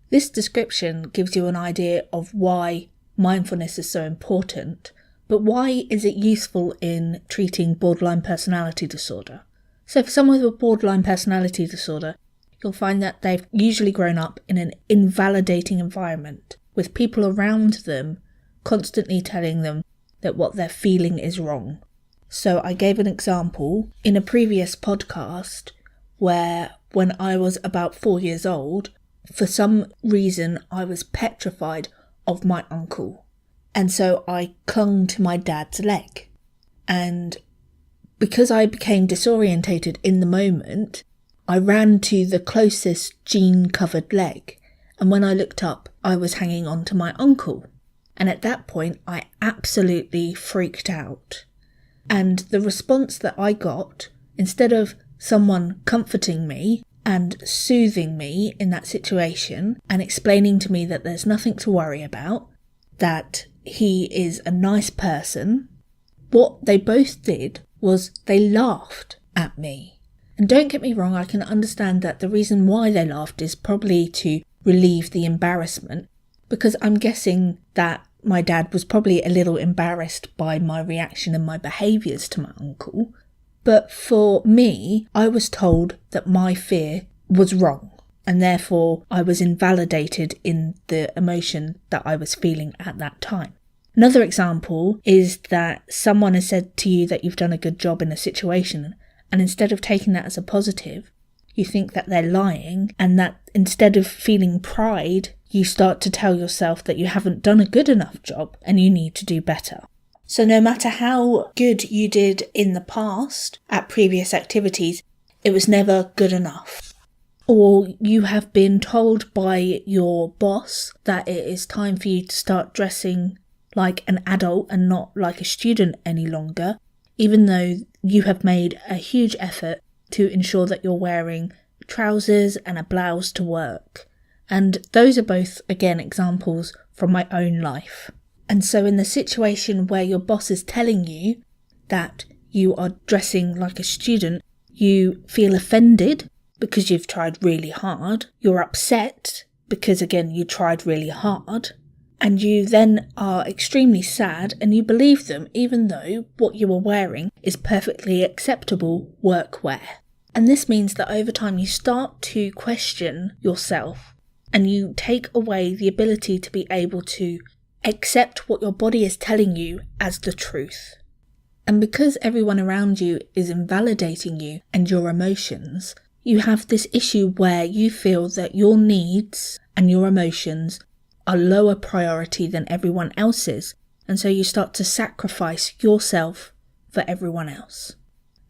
This description gives you an idea of why mindfulness is so important, but why is it useful in treating borderline personality disorder? So for someone with a borderline personality disorder, you'll find that they've usually grown up in an invalidating environment, with people around them constantly telling them that what they're feeling is wrong. So I gave an example in a previous podcast where when I was about 4 years old, for some reason I was petrified of my uncle. And so I clung to my dad's leg. And because I became disorientated in the moment, I ran to the closest jean-covered leg. And when I looked up, I was hanging on to my uncle. And at that point, I absolutely freaked out. And the response that I got, instead of someone comforting me and soothing me in that situation and explaining to me that there's nothing to worry about, that he is a nice person, what they both did was they laughed at me. And don't get me wrong, I can understand that the reason why they laughed is probably to relieve the embarrassment, because I'm guessing that my dad was probably a little embarrassed by my reaction and my behaviours to my uncle. But for me, I was told that my fear was wrong, and therefore I was invalidated in the emotion that I was feeling at that time. Another example is that someone has said to you that you've done a good job in a situation, and instead of taking that as a positive, you think that they're lying, and that instead of feeling pride, you start to tell yourself that you haven't done a good enough job and you need to do better. So no matter how good you did in the past at previous activities, it was never good enough. Or you have been told by your boss that it is time for you to start dressing like an adult and not like a student any longer, even though you have made a huge effort to ensure that you're wearing trousers and a blouse to work. And those are both, again, examples from my own life. And so in the situation where your boss is telling you that you are dressing like a student, you feel offended because you've tried really hard. You're upset because, again, you tried really hard. And you then are extremely sad and you believe them even though what you are wearing is perfectly acceptable workwear. And this means that over time you start to question yourself and you take away the ability to be able to accept what your body is telling you as the truth. And because everyone around you is invalidating you and your emotions, you have this issue where you feel that your needs and your emotions are lower priority than everyone else's, and so you start to sacrifice yourself for everyone else.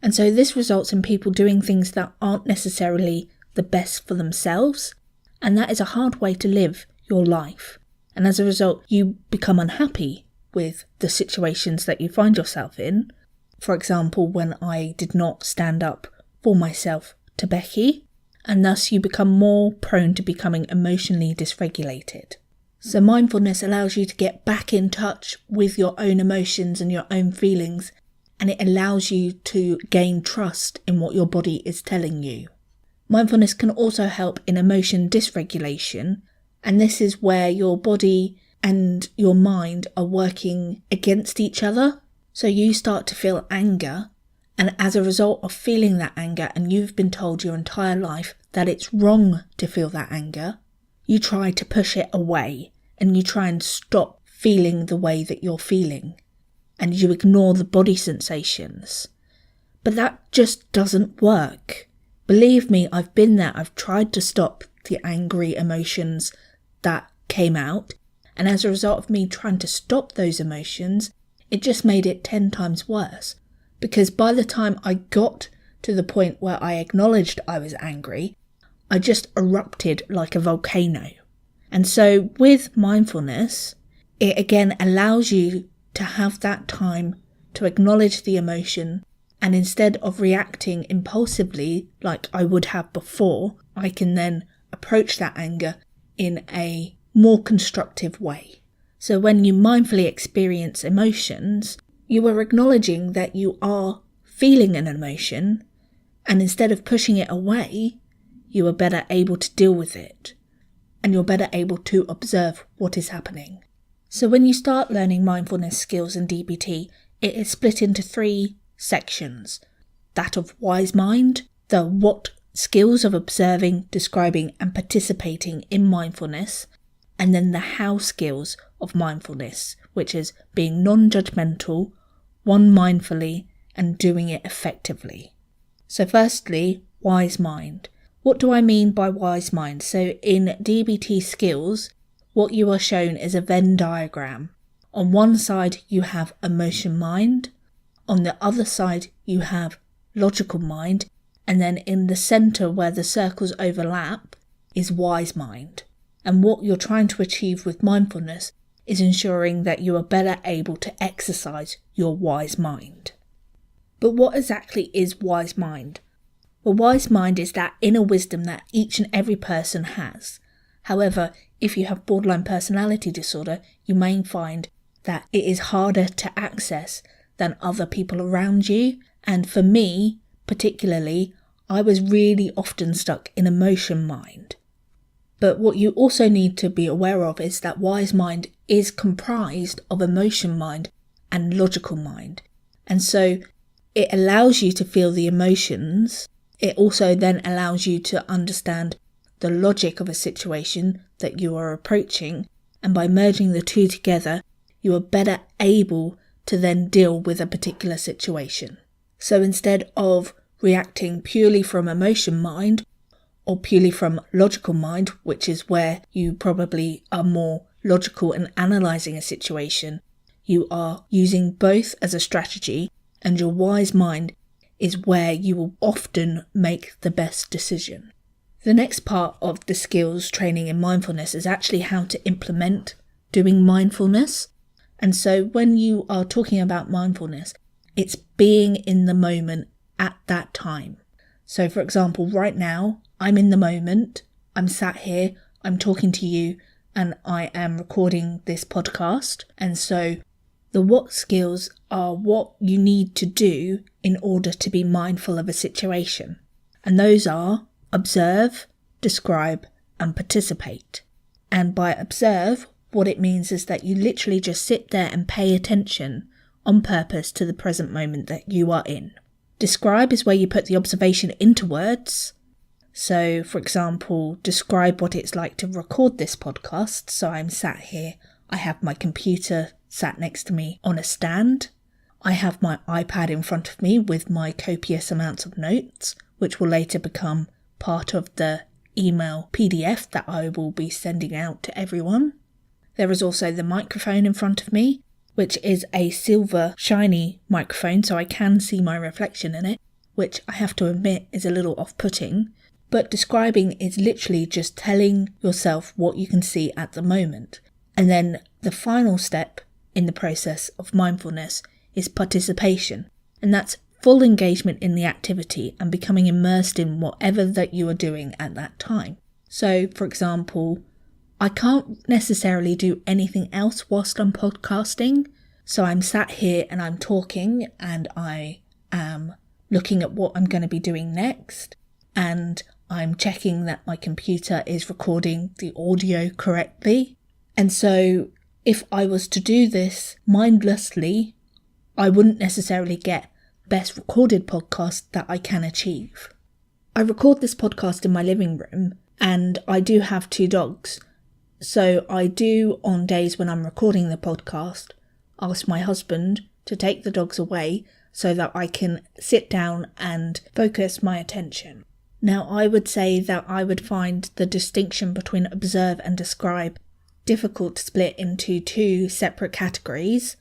And so this results in people doing things that aren't necessarily the best for themselves, and that is a hard way to live your life. And as a result, you become unhappy with the situations that you find yourself in. For example, when I did not stand up for myself to Becky, and thus you become more prone to becoming emotionally dysregulated. So mindfulness allows you to get back in touch with your own emotions and your own feelings, and it allows you to gain trust in what your body is telling you. Mindfulness can also help in emotion dysregulation, and this is where your body and your mind are working against each other. So you start to feel anger, and as a result of feeling that anger, and you've been told your entire life that it's wrong to feel that anger, you try to push it away and you try and stop feeling the way that you're feeling, and you ignore the body sensations. But that just doesn't work. Believe me, I've been there. I've tried to stop the angry emotions that came out. And as a result of me trying to stop those emotions, it just made it 10 times worse. Because by the time I got to the point where I acknowledged I was angry, I just erupted like a volcano. And so with mindfulness, it again allows you to have that time to acknowledge the emotion, and instead of reacting impulsively like I would have before, I can then approach that anger in a more constructive way. So when you mindfully experience emotions, you are acknowledging that you are feeling an emotion, and instead of pushing it away, you are better able to deal with it, and you're better able to observe what is happening. So when you start learning mindfulness skills in DBT, it is split into 3 sections. That of wise mind, the what skills of observing, describing and participating in mindfulness, and then the how skills of mindfulness, which is being non-judgmental, one mindfully, and doing it effectively. So firstly, wise mind. What do I mean by wise mind? So in DBT skills, what you are shown is a Venn diagram. On one side you have emotion mind, on the other side you have logical mind, and then in the centre where the circles overlap is wise mind. And what you're trying to achieve with mindfulness is ensuring that you are better able to exercise your wise mind. But what exactly is wise mind? Well, wise mind is that inner wisdom that each and every person has. However, if you have borderline personality disorder, you may find that it is harder to access than other people around you. And for me, particularly, I was really often stuck in emotion mind. But what you also need to be aware of is that wise mind is comprised of emotion mind and logical mind. And so it allows you to feel the emotions. It also then allows you to understand the logic of a situation that you are approaching. And by merging the two together, you are better able to then deal with a particular situation. So instead of reacting purely from emotion mind or purely from logical mind, which is where you probably are more logical and analysing a situation, you are using both as a strategy, and your wise mind is where you will often make the best decision. The next part of the skills training in mindfulness is actually how to implement doing mindfulness. And so when you are talking about mindfulness, it's being in the moment at that time. So for example, right now, I'm in the moment, I'm sat here, I'm talking to you, and I am recording this podcast. And so the what skills are what you need to do in order to be mindful of a situation. And those are observe, describe, and participate. And by observe, what it means is that you literally just sit there and pay attention on purpose to the present moment that you are in. Describe is where you put the observation into words. So, for example, describe what it's like to record this podcast. So I'm sat here, I have my computer sat next to me on a stand. I have my iPad in front of me with my copious amounts of notes, which will later become part of the email PDF that I will be sending out to everyone. There is also the microphone in front of me, which is a silver shiny microphone, so I can see my reflection in it, which I have to admit is a little off-putting. But describing is literally just telling yourself what you can see at the moment. And then the final step in the process of mindfulness is participation. And that's full engagement in the activity and becoming immersed in whatever that you are doing at that time. So, for example, I can't necessarily do anything else whilst I'm podcasting. So I'm sat here and I'm talking and I am looking at what I'm going to be doing next. And I'm checking that my computer is recording the audio correctly. And so if I was to do this mindlessly, I wouldn't necessarily get best recorded podcast that I can achieve. I record this podcast in my living room and I do have 2 dogs. So I do, on days when I'm recording the podcast, ask my husband to take the dogs away so that I can sit down and focus my attention. Now, I would say that I would find the distinction between observe and describe difficult to split into two separate categories,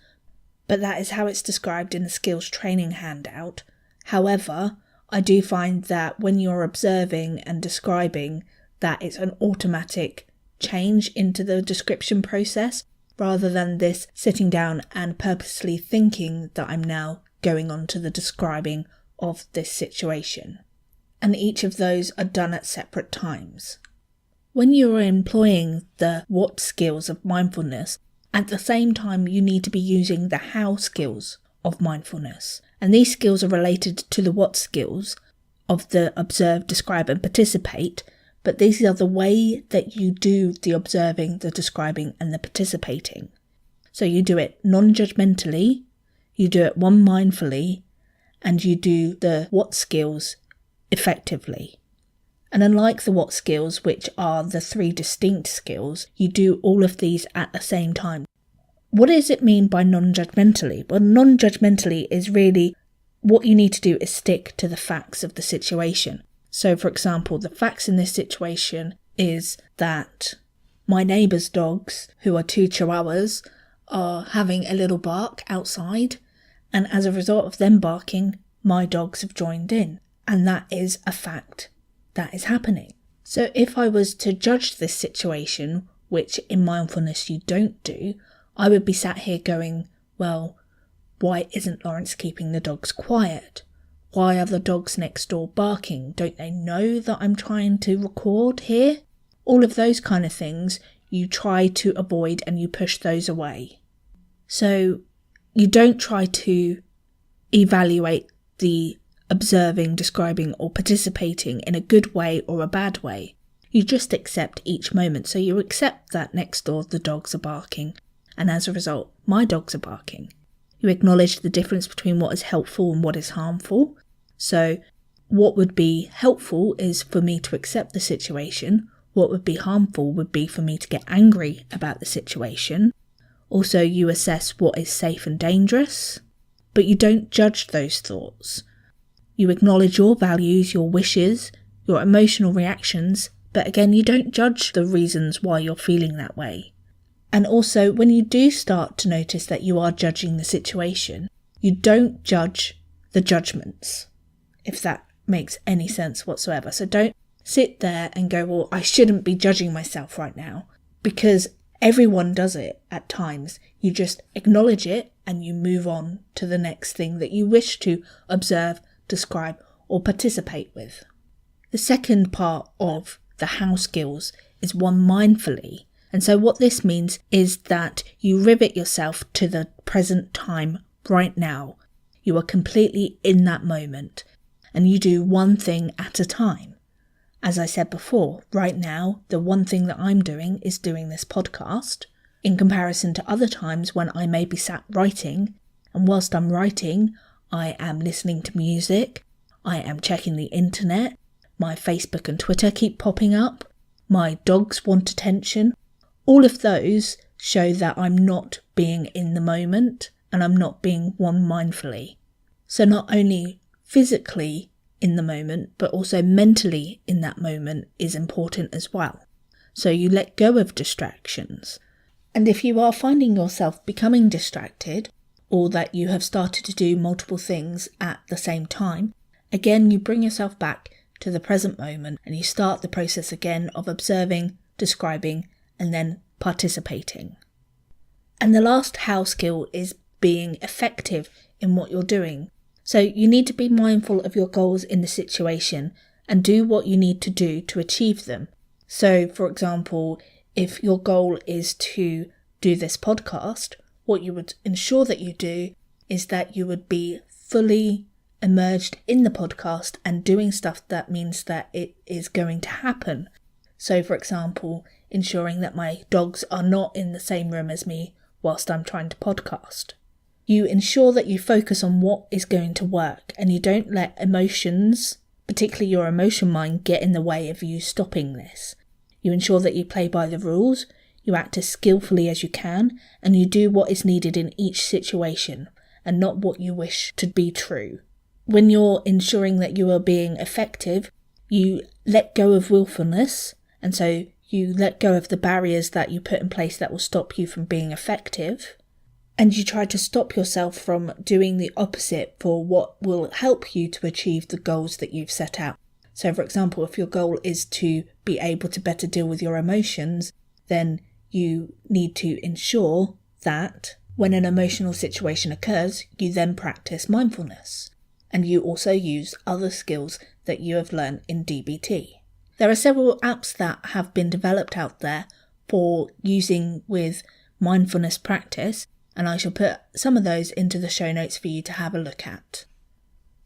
but that is how it's described in the skills training handout. However, I do find that when you're observing and describing, that it's an automatic change into the description process, rather than this sitting down and purposely thinking that I'm now going on to the describing of this situation. And each of those are done at separate times. When you are employing the what skills of mindfulness, at the same time you need to be using the how skills of mindfulness. And these skills are related to the what skills of the observe, describe and participate, but these are the way that you do the observing, the describing and the participating. So you do it non-judgmentally, you do it one mindfully, and you do the what skills effectively. And unlike the what skills, which are the three distinct skills, you do all of these at the same time. What does it mean by non-judgmentally? Well, non-judgmentally is really what you need to do is stick to the facts of the situation. So, for example, the facts in this situation is that my neighbour's dogs, who are 2 chihuahuas, are having a little bark outside, and as a result of them barking, my dogs have joined in. And that is a fact that is happening. So if I was to judge this situation, which in mindfulness you don't do, I would be sat here going, well, why isn't Lawrence keeping the dogs quiet? Why are the dogs next door barking? Don't they know that I'm trying to record here? All of those kind of things you try to avoid and you push those away. So you don't try to evaluate the observing, describing or participating in a good way or a bad way. You just accept each moment. So you accept that next door the dogs are barking, and as a result my dogs are barking. You acknowledge the difference between what is helpful and what is harmful. So what would be helpful is for me to accept the situation. What would be harmful would be for me to get angry about the situation. Also, you assess what is safe and dangerous, but you don't judge those thoughts. You acknowledge your values, your wishes, your emotional reactions, but again, you don't judge the reasons why you're feeling that way. And also, when you do start to notice that you are judging the situation, you don't judge the judgments, if that makes any sense whatsoever. So don't sit there and go, well, I shouldn't be judging myself right now, because everyone does it at times. You just acknowledge it and you move on to the next thing that you wish to observe, describe or participate with. The second part of the how skills is one mindfully. And so what this means is that you rivet yourself to the present time right now. You are completely in that moment and you do one thing at a time. As I said before, right now, the one thing that I'm doing is doing this podcast in comparison to other times when I may be sat writing, and whilst I'm writing, I am listening to music, I am checking the internet, my Facebook and Twitter keep popping up, my dogs want attention. All of those show that I'm not being in the moment and I'm not being one mindfully. So not only physically in the moment, but also mentally in that moment is important as well. So you let go of distractions. And if you are finding yourself becoming distracted, or that you have started to do multiple things at the same time, again you bring yourself back to the present moment and you start the process again of observing, describing, and then participating. And the last how skill is being effective in what you're doing. So you need to be mindful of your goals in the situation and do what you need to do to achieve them. So, for example, if your goal is to do this podcast, what you would ensure that you do is that you would be fully immersed in the podcast and doing stuff that means that it is going to happen. So, for example, ensuring that my dogs are not in the same room as me whilst I'm trying to podcast. You ensure that you focus on what is going to work and you don't let emotions, particularly your emotion mind, get in the way of you stopping this. You ensure that you play by the rules, you act as skillfully as you can, and you do what is needed in each situation. and not what you wish to be true. When you're ensuring that you are being effective, you let go of willfulness, and so you let go of the barriers that you put in place that will stop you from being effective, and you try to stop yourself from doing the opposite for what will help you to achieve the goals that you've set out. So for example, if your goal is to be able to better deal with your emotions, then you need to ensure that when an emotional situation occurs, you then practice mindfulness. And you also use other skills that you have learned in DBT. There are several apps that have been developed out there for using with mindfulness practice, and I shall put some of those into the show notes for you to have a look at.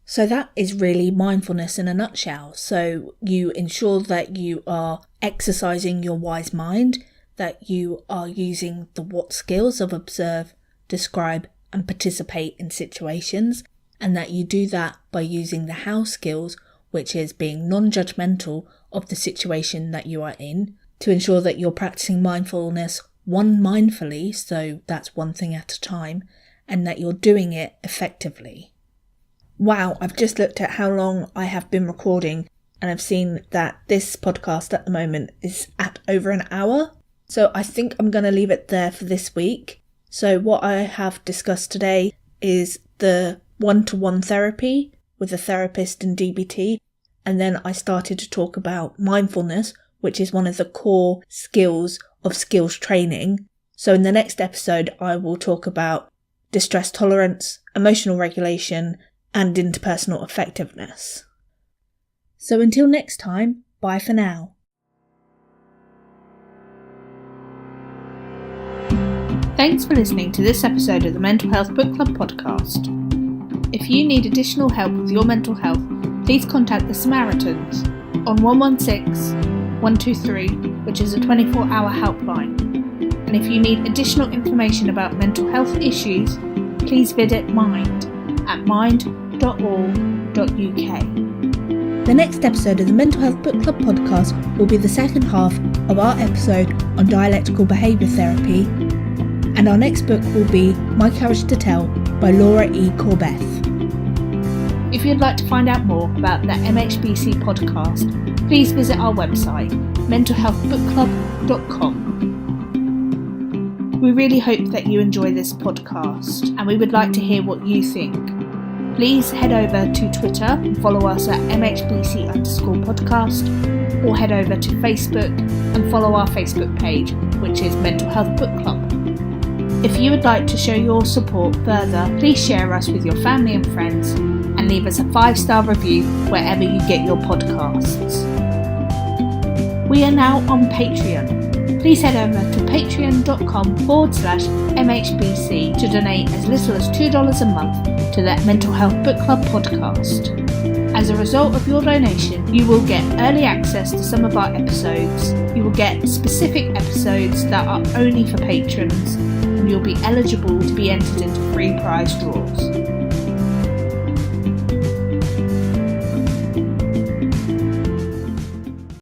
So that is really mindfulness in a nutshell. So you ensure that you are exercising your wise mind, that you are using the what skills of observe, describe, and participate in situations, and that you do that by using the how skills, which is being non-judgmental of the situation that you are in, to ensure that you're practicing mindfulness mindfully, so that's one thing at a time, and that you're doing it effectively. Wow, I've just looked at how long I have been recording, and I've seen that this podcast at the moment is at over an hour. So I think I'm going to leave it there for this week. So what I have discussed today is the one-to-one therapy with a therapist in DBT, and then I started to talk about mindfulness, which is one of the core skills of skills training. So in the next episode, I will talk about distress tolerance, emotional regulation, and interpersonal effectiveness. So until next time, bye for now. Thanks for listening to this episode of the Mental Health Book Club podcast. If you need additional help with your mental health, please contact the Samaritans on 116-123, which is a 24-hour helpline. And if you need additional information about mental health issues, please visit Mind at mind.org.uk. The next episode of the Mental Health Book Club podcast will be the second half of our episode on Dialectical Behaviour therapy, and our next book will be My Courage to Tell by Laura E. Corbeth. If you'd like to find out more about the MHBC podcast, please visit our website, mentalhealthbookclub.com. We really hope that you enjoy this podcast, and we would like to hear what you think. Please head over to Twitter and follow us at MHBC_podcast, or head over to Facebook and follow our Facebook page, which is Mental Health Book Club. If you would like to show your support further, please share us with your family and friends, and leave us a 5-star review wherever you get your podcasts. We are now on Patreon. Please head over to patreon.com/MHBC to donate as little as $2 a month to the Mental Health Book Club podcast. As a result of your donation, you will get early access to some of our episodes, you will get specific episodes that are only for patrons, and you'll be eligible to be entered into free prize draws.